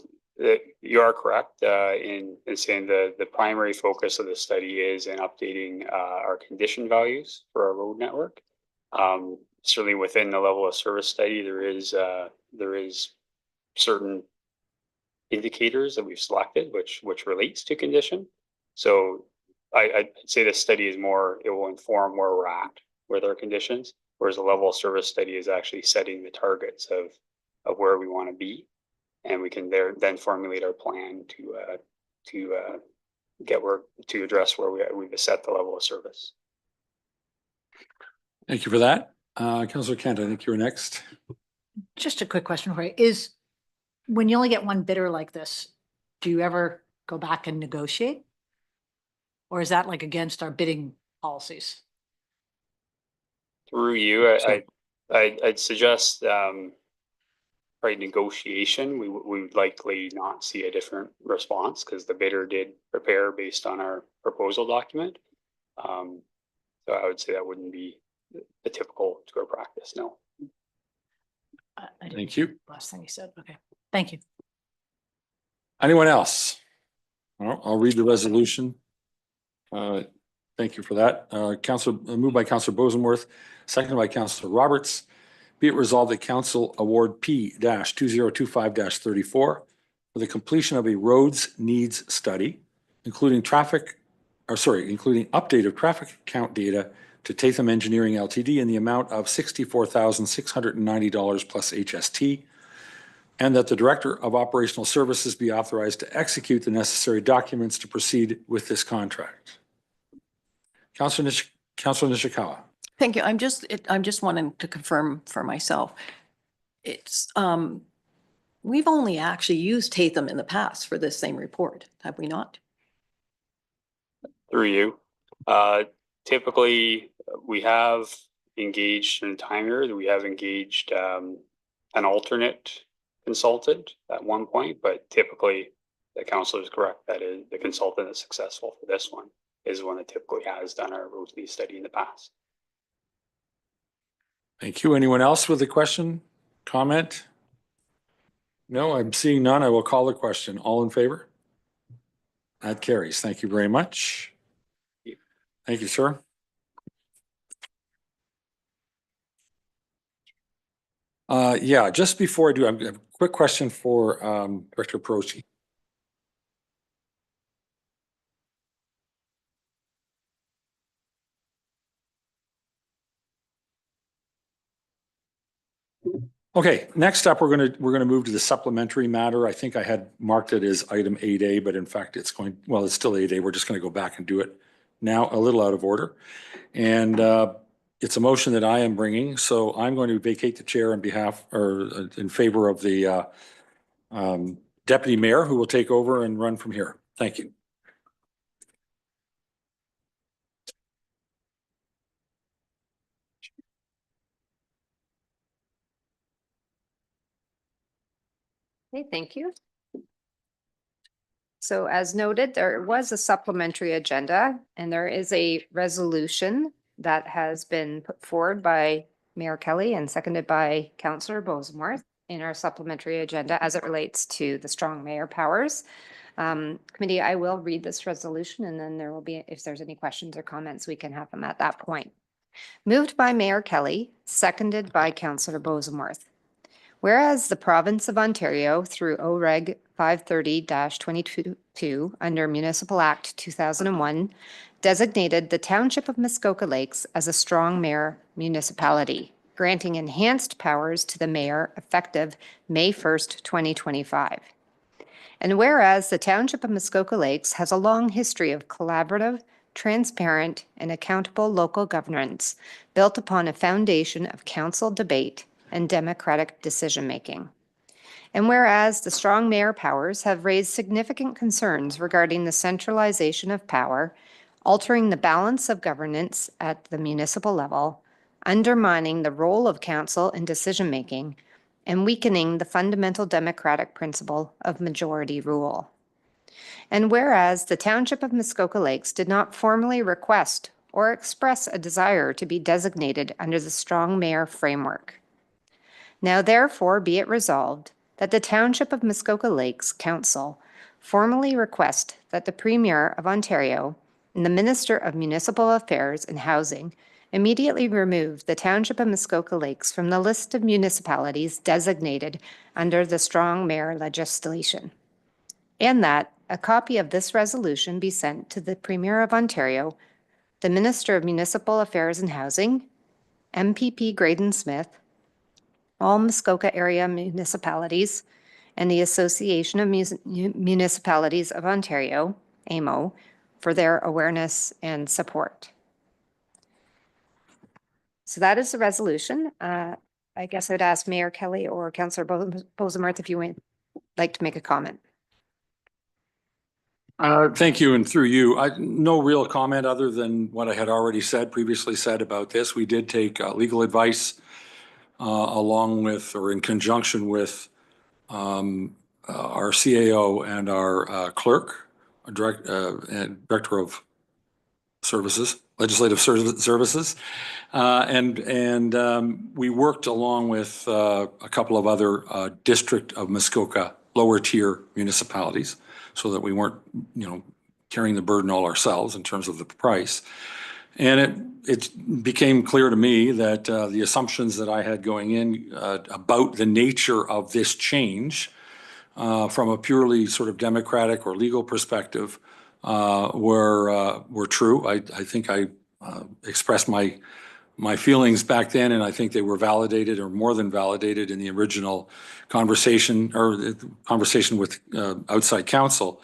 you are correct in saying the primary focus of the study is in updating our condition values for our road network. Certainly within the level of service study, there is certain indicators that we've selected which relates to condition. So I'd say the study is more, it will inform where we're at with our conditions, whereas the level of service study is actually setting the targets of where we want to be, and we can then formulate our plan to address where we've set the level of service. Thank you for that. Councillor Kent, I think you're next. Just a quick question for you. Is when you only get one bidder like this, do you ever go back and negotiate? Or is that like against our bidding policies? Through you, I'd suggest right negotiation. We would likely not see a different response because the bidder did prepare based on our proposal document. So I would say that wouldn't be the typical tour practice. No. Thank you. Last thing you said. Okay. Thank you. Anyone else? I'll read the resolution. Thank you for that. Moved by Councillor Bosenworth, seconded by Councillor Roberts. Be it resolved that Council award P-2025-34 for the completion of a roads needs study, including update of traffic count data to Tatham Engineering Ltd. in the amount of $64,690 plus HST, and that the Director of Operational Services be authorized to execute the necessary documents to proceed with this contract. Councillor Nishikawa. Thank you. I'm just wanting to confirm for myself. it's, we've only actually used Tatham in the past for this same report, have we not? Through you. Typically, we have engaged in time here, we have engaged an alternate consultant at one point, but typically the council is correct. That is the consultant that's successful for this one is one that typically has done our road lease study in the past. Thank you. Anyone else with a question, comment? No, I'm seeing none. I will call the question. All in favor? That carries. Thank you very much. Thank you, sir. Yeah, just before I do, I have a quick question for Director Perosi. Okay, next up, we're gonna move to the supplementary matter. I think I had marked it as item 8A, but in fact, it's still 8A. We're just gonna go back and do it now, a little out of order. And it's a motion that I am bringing, so I'm going to vacate the chair on behalf or in favor of the deputy mayor, who will take over and run from here. Thank you. Okay, thank you. So as noted, there was a supplementary agenda and there is a resolution that has been put forward by Mayor Kelly and seconded by Councillor Boseworth in our supplementary agenda as it relates to the strong mayor powers. Committee, I will read this resolution and then there will be, if there's any questions or comments, we can have them at that point. Moved by Mayor Kelly, seconded by Councillor Boseworth. Whereas the province of Ontario through OREG 530-22 under Municipal Act 2001 designated the Township of Muskoka Lakes as a strong mayor municipality, granting enhanced powers to the mayor effective May 1st, 2025. And whereas the Township of Muskoka Lakes has a long history of collaborative, transparent, and accountable local governance built upon a foundation of council debate and democratic decision-making. And whereas the strong mayor powers have raised significant concerns regarding the centralization of power, altering the balance of governance at the municipal level, undermining the role of council in decision-making, and weakening the fundamental democratic principle of majority rule. And whereas the Township of Muskoka Lakes did not formally request or express a desire to be designated under the strong mayor framework. Now therefore be it resolved that the Township of Muskoka Lakes Council formally request that the Premier of Ontario and the Minister of Municipal Affairs and Housing immediately remove the Township of Muskoka Lakes from the list of municipalities designated under the strong mayor legislation, and that a copy of this resolution be sent to the Premier of Ontario, the Minister of Municipal Affairs and Housing, MPP Graydon Smith, all Muskoka area municipalities, and the Association of Municipalities of Ontario, AMO, for their awareness and support. So that is the resolution. I guess I'd ask Mayor Kelly or Councillor Boseworth if you would like to make a comment. Thank you, and through you, no real comment other than what I had already previously said about this. We did take legal advice along with or in conjunction with our CAO and our clerk, and Director of Services, Legislative Services. And we worked along with a couple of other District of Muskoka lower tier municipalities so that we weren't, carrying the burden all ourselves in terms of the price. And it became clear to me that the assumptions that I had going in about the nature of this change from a purely sort of democratic or legal perspective were true. I think I expressed my feelings back then, and I think they were validated or more than validated in the original conversation or the conversation with outside counsel.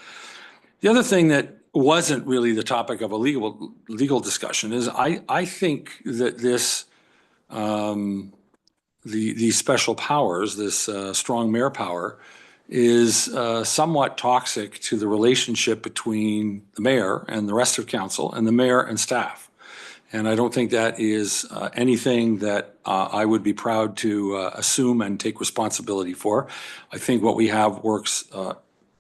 The other thing that wasn't really the topic of a legal discussion is I think that this these special powers, this strong mayor power, is somewhat toxic to the relationship between the mayor and the rest of council and the mayor and staff. And I don't think that is anything that I would be proud to assume and take responsibility for. I think what we have works,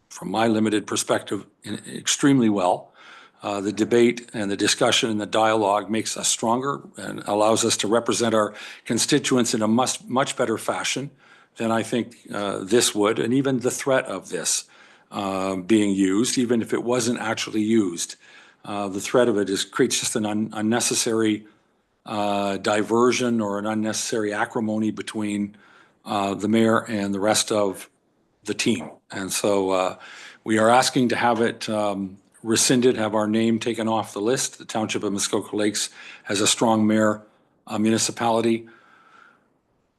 from my limited perspective, extremely well. The debate and the discussion and the dialogue makes us stronger and allows us to represent our constituents in a much better fashion than I think this would, and even the threat of this being used, even if it wasn't actually used. The threat of it creates just an unnecessary diversion or an unnecessary acrimony between the mayor and the rest of the team. And so we are asking to have it rescinded, have our name taken off the list. The Township of Muskoka Lakes has a strong mayor municipality.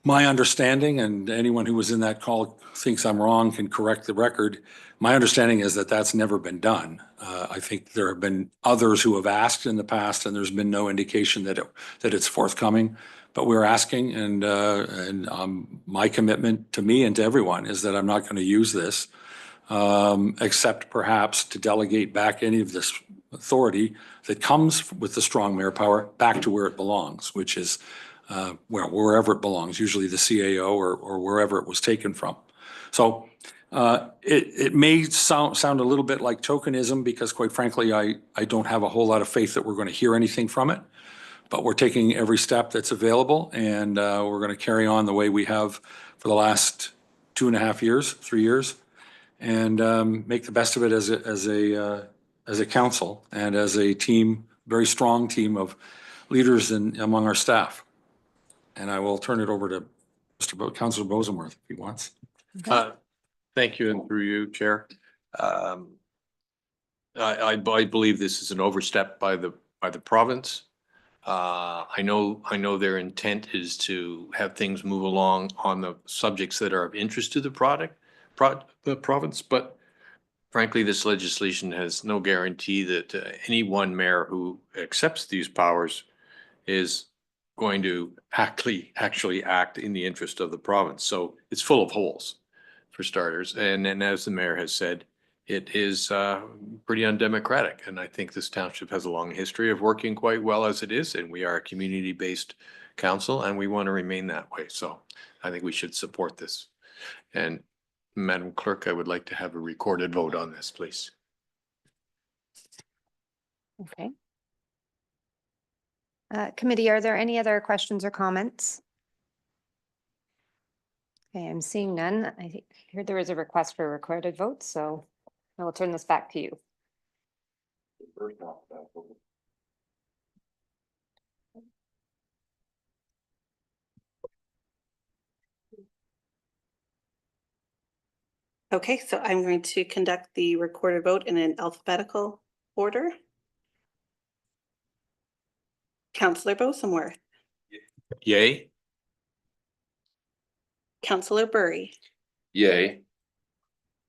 My understanding, and anyone who was in that call thinks I'm wrong can correct the record, my understanding is that that's never been done. I think there have been others who have asked in the past, and there's been no indication that it's forthcoming. But we're asking, and my commitment to me and to everyone is that I'm not going to use this, except perhaps to delegate back any of this authority that comes with the strong mayor power back to where it belongs, which is wherever it belongs, usually the CAO or wherever it was taken from. So it may sound a little bit like tokenism because, quite frankly, I don't have a whole lot of faith that we're going to hear anything from it. But we're taking every step that's available, and we're going to carry on the way we have for the last 2.5 years, 3 years, and make the best of it as a council and as a team, very strong team of leaders among our staff. And I will turn it over to Councillor Bosenworth if he wants. Thank you, and through you, Chair. I believe this is an overstep by the province. I know their intent is to have things move along on the subjects that are of interest to the the province, but frankly, this legislation has no guarantee that any one mayor who accepts these powers is going to actually act in the interest of the province. So it's full of holes, for starters. And as the mayor has said, it is pretty undemocratic. And I think this township has a long history of working quite well as it is. And we are a community-based council, and we want to remain that way. So I think we should support this. And Madam Clerk, I would like to have a recorded vote on this, please. Okay. Committee, are there any other questions or comments? Okay, I'm seeing none. I heard there was a request for a recorded vote, so I will turn this back to you. Okay, so I'm going to conduct the recorded vote in an alphabetical order. Councillor Bosenworth, Yay? Councillor Burry. Yay.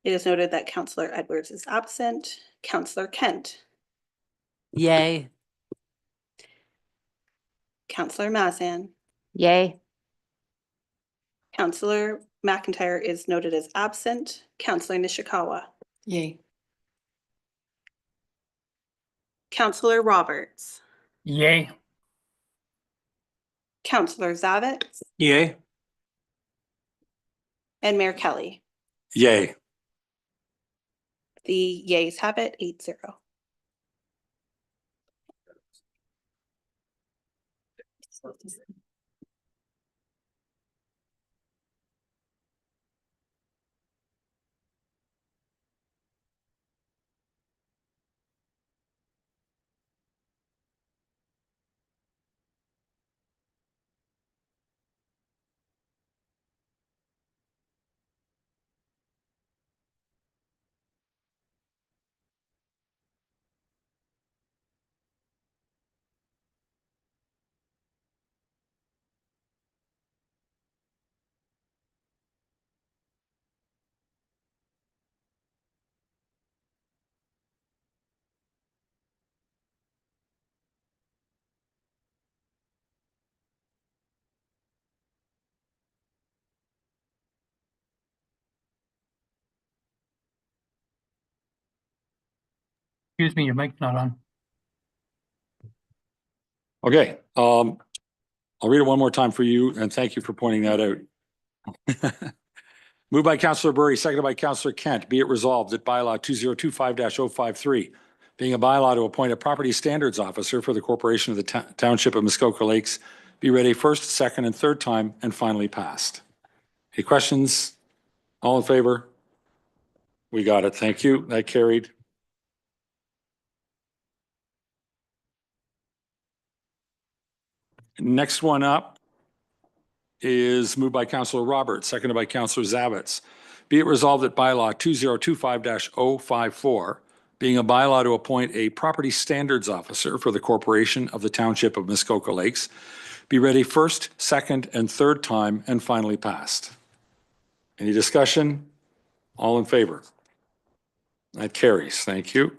It is noted that Councillor Edwards is absent. Councillor Kent, Yay. Councillor Mazan, Yay. Councillor McIntyre is noted as absent. Councillor Nishikawa, Yay. Councillor Roberts, Yay. Councillor Zavitz, Yay. and Mayor Kelly. Yay. The yays have it 8-0. Excuse me, your mic's not on. Okay, I'll read it one more time for you, and thank you for pointing that out. Moved by Councillor Burry, seconded by Councillor Kent. Be it resolved that bylaw 2025-053, being a bylaw to appoint a property standards officer for the corporation of the Township of Muskoka Lakes, be read a first, second, and third time and finally passed. Any questions? All in favor? We got it. Thank you. That carried. Next one up is moved by Councillor Roberts, seconded by Councillor Zavitz. Be it resolved that bylaw 2025-054, being a bylaw to appoint a property standards officer for the corporation of the Township of Muskoka Lakes, be read a first, second, and third time and finally passed. Any discussion? All in favor? That carries. Thank you.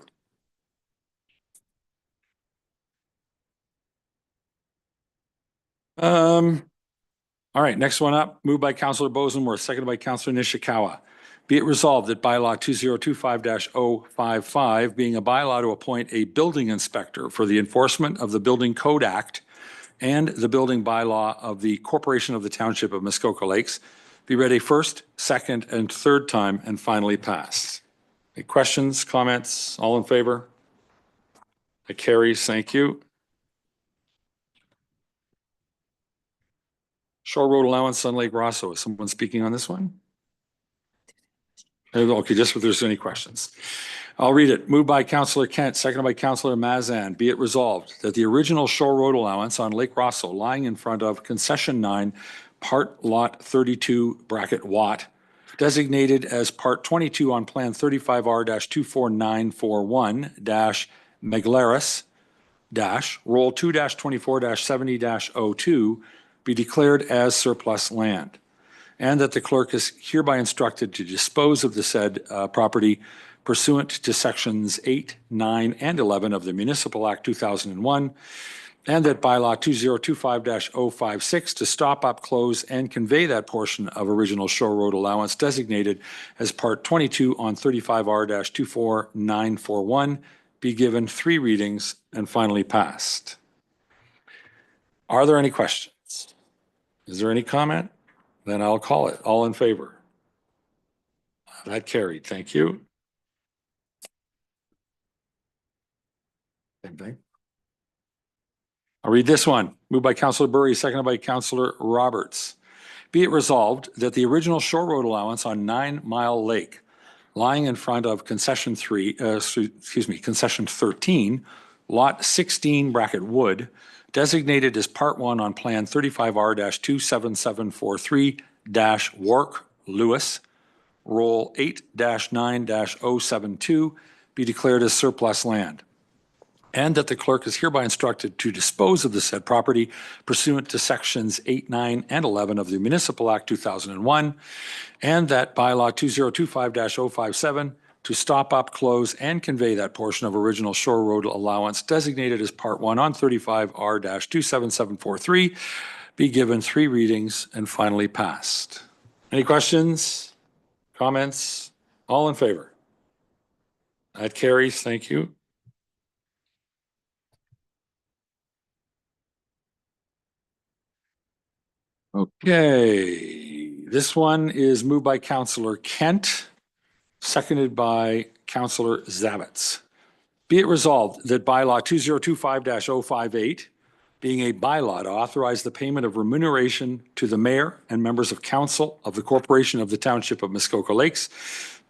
All right, next one up, moved by Councillor Bosenworth, seconded by Councillor Nishikawa. Be it resolved that bylaw 2025-055, being a bylaw to appoint a building inspector for the enforcement of the Building Code Act and the building bylaw of the Corporation of the Township of Muskoka Lakes, be read a first, second, and third time and finally passed. Any questions, comments? All in favor? It carries. Thank you. Shore Road Allowance on Lake Rosso. Is someone speaking on this one? Okay, just if there's any questions. I'll read it. Moved by Councillor Kent, seconded by Councillor Mazan. Be it resolved that the original Shore Road Allowance on Lake Rosso lying in front of Concession 9, Part Lot 32, bracket Watt, designated as Part 22 on Plan 35R-24941-Meglaris, Roll 2-24-70-02, be declared as surplus land, and that the clerk is hereby instructed to dispose of the said property pursuant to sections 8, 9, and 11 of the Municipal Act 2001, and that bylaw 2025-056 to stop up, close, and convey that portion of original Shore Road Allowance designated as Part 22 on 35R-24941 be given 3 readings and finally passed. Are there any questions? Is there any comment? Then I'll call it. All in favor? That carried. Thank you. Same thing. I'll read this one. Moved by Councillor Burry, seconded by Councillor Roberts. Be it resolved that the original Shore Road Allowance on 9 Mile Lake, lying in front of Concession 13, Lot 16, bracket Wood, designated as Part 1 on Plan 35R-27743-Wark Lewis, Roll 8-9-072, be declared as surplus land, and that the clerk is hereby instructed to dispose of the said property pursuant to sections 8, 9, and 11 of the Municipal Act 2001, and that bylaw 2025-057 to stop up, close, and convey that portion of original Shore Road Allowance designated as Part 1 on 35R-27743 be given 3 readings and finally passed. Any questions? Comments? All in favor? That carries. Thank you. Okay, this one is moved by Councillor Kent, seconded by Councillor Zavitz. Be it resolved that bylaw 2025-058, being a bylaw to authorize the payment of remuneration to the mayor and members of council of the corporation of the Township of Muskoka Lakes,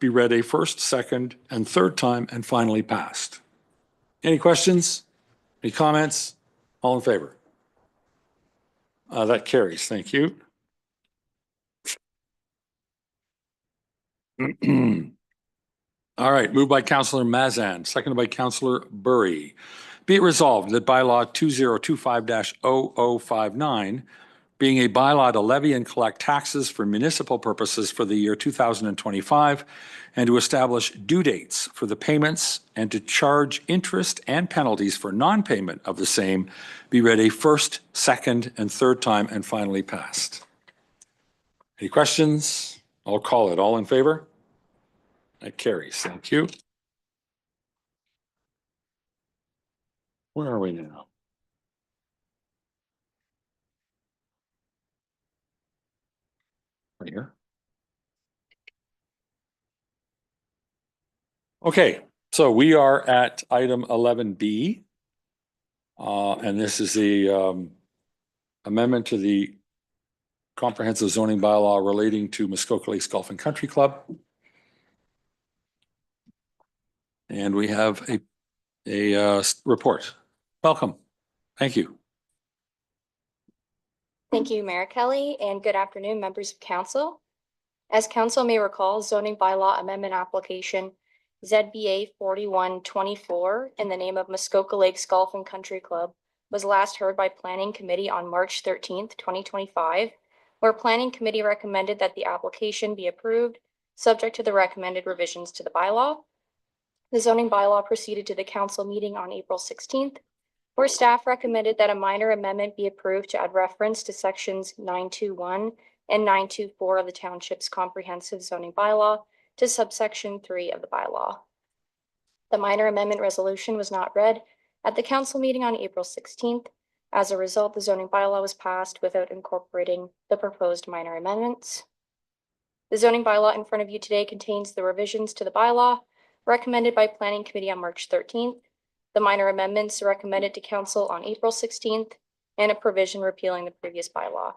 be read a first, second, and third time and finally passed. Any questions? Any comments? All in favor? That carries. Thank you. All right, moved by Councillor Mazan, seconded by Councillor Burry. Be it resolved that bylaw 2025-0059, being a bylaw to levy and collect taxes for municipal purposes for the year 2025, and to establish due dates for the payments and to charge interest and penalties for non-payment of the same, be read a first, second, and third time and finally passed. Any questions? I'll call it. All in favor? That carries. Thank you. Where are we now? Right here. Okay, so we are at item 11B. And this is the amendment to the comprehensive zoning bylaw relating to Muskoka Lakes Golf and Country Club. And we have a report. Welcome. Thank you. Thank you, Mayor Kelly, and good afternoon, members of council. As council may recall, zoning bylaw amendment application ZBA 4124 in the name of Muskoka Lakes Golf and Country Club was last heard by Planning Committee on March 13th, 2025, where Planning Committee recommended that the application be approved, subject to the recommended revisions to the bylaw. The zoning bylaw proceeded to the council meeting on April 16th, where staff recommended that a minor amendment be approved to add reference to sections 921 and 924 of the township's comprehensive zoning bylaw to subsection 3 of the bylaw. The minor amendment resolution was not read at the council meeting on April 16th. As a result, the zoning bylaw was passed without incorporating the proposed minor amendments. The zoning bylaw in front of you today contains the revisions to the bylaw recommended by Planning Committee on March 13th. The minor amendments recommended to council on April 16th, and a provision repealing the previous bylaw.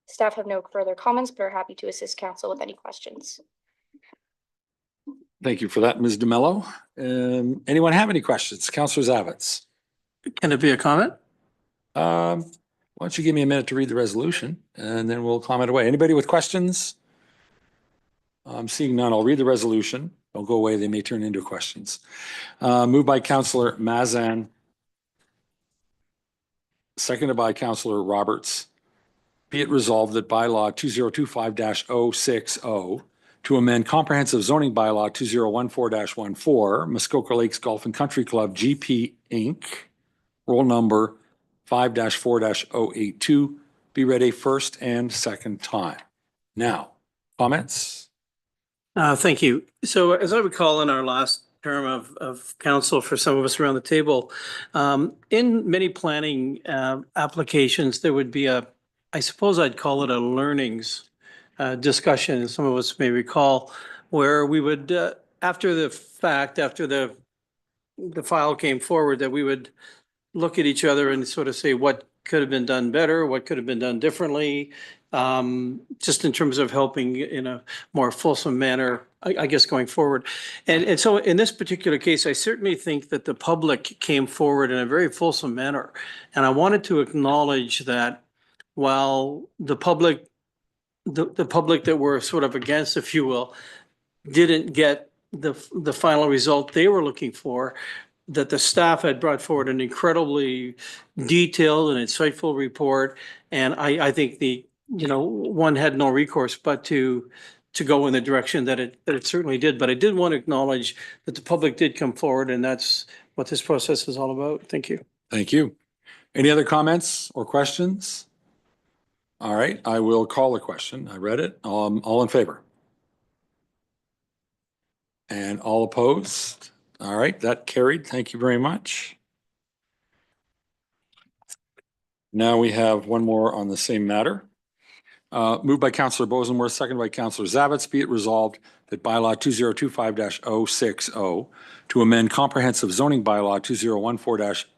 Staff have no further comments, but are happy to assist council with any questions. Thank you for that, Ms. DeMello. Anyone have any questions? Councilor Zavitz? Can it be a comment? Why don't you give me a minute to read the resolution and then we'll comment away. Anybody with questions? I'm seeing none. I'll read the resolution. Don't go away. They may turn into questions. Moved by Councillor Mazan. Seconded by Councillor Roberts. Be it resolved that bylaw 2025-060 to amend comprehensive zoning bylaw 2014-14, Muskoka Lakes Golf and Country Club GP Inc., roll number 5-4-082, be read a first and second time. Now, comments? Thank you. So as I recall in our last term of council for some of us around the table, in many planning applications, there would be I suppose I'd call it a learnings discussion, some of us may recall, where we would, after the fact, after the file came forward, that we would look at each other and sort of say what could have been done better, what could have been done differently, just in terms of helping in a more fulsome manner, I guess, going forward. And so in this particular case, I certainly think that the public came forward in a very fulsome manner. And I wanted to acknowledge that while the public that were sort of against, if you will, didn't get the final result they were looking for, that the staff had brought forward an incredibly detailed and insightful report. And I think one had no recourse but to go in the direction that it certainly did. But I did want to acknowledge that the public did come forward, and that's what this process is all about. Thank you. Thank you. Any other comments or questions? All right, I will call the question. I read it. All in favor? And all opposed? All right, that carried. Thank you very much. Now we have one more on the same matter. Moved by Councillor Bosenworth, seconded by Councillor Zavitz. Be it resolved that bylaw 2025-060 to amend comprehensive zoning bylaw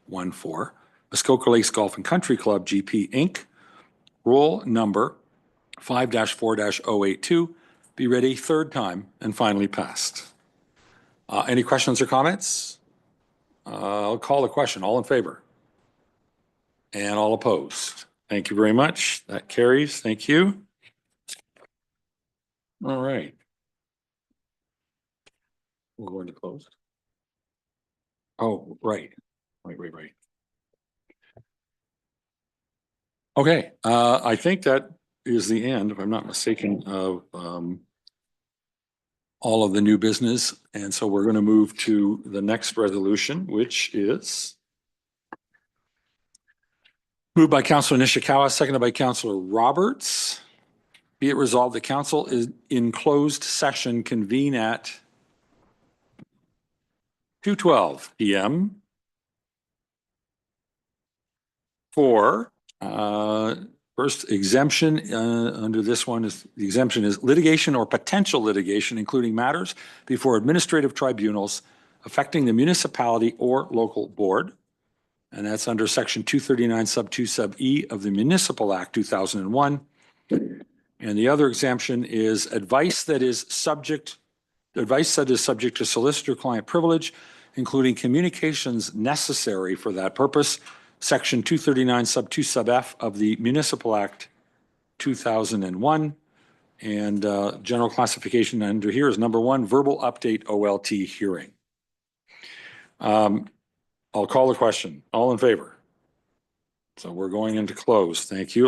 2014-14, Muskoka Lakes Golf and Country Club GP Inc., roll number 5-4-082, be read a third time and finally passed. Any questions or comments? I'll call the question. All in favor? And all opposed? Thank you very much. That carries. Thank you. All right. We're going to close. Oh, right. Right. Okay, I think that is the end, if I'm not mistaken, of all of the new business. And so we're going to move to the next resolution, which is moved by Councillor Nishikawa, seconded by Councillor Roberts. Be it resolved, the council is in closed session, convene at 2:12 p.m. 4, first exemption under this one is, the exemption is litigation or potential litigation, including matters before administrative tribunals affecting the municipality or local board. And that's under section 239 sub 2 sub E of the Municipal Act 2001. And the other exemption is advice that is subject to solicitor-client privilege, including communications necessary for that purpose, section 239 sub 2 sub F of the Municipal Act 2001. And general classification under here is number 1, verbal update OLT hearing. I'll call the question. All in favor? So we're going into close. Thank you.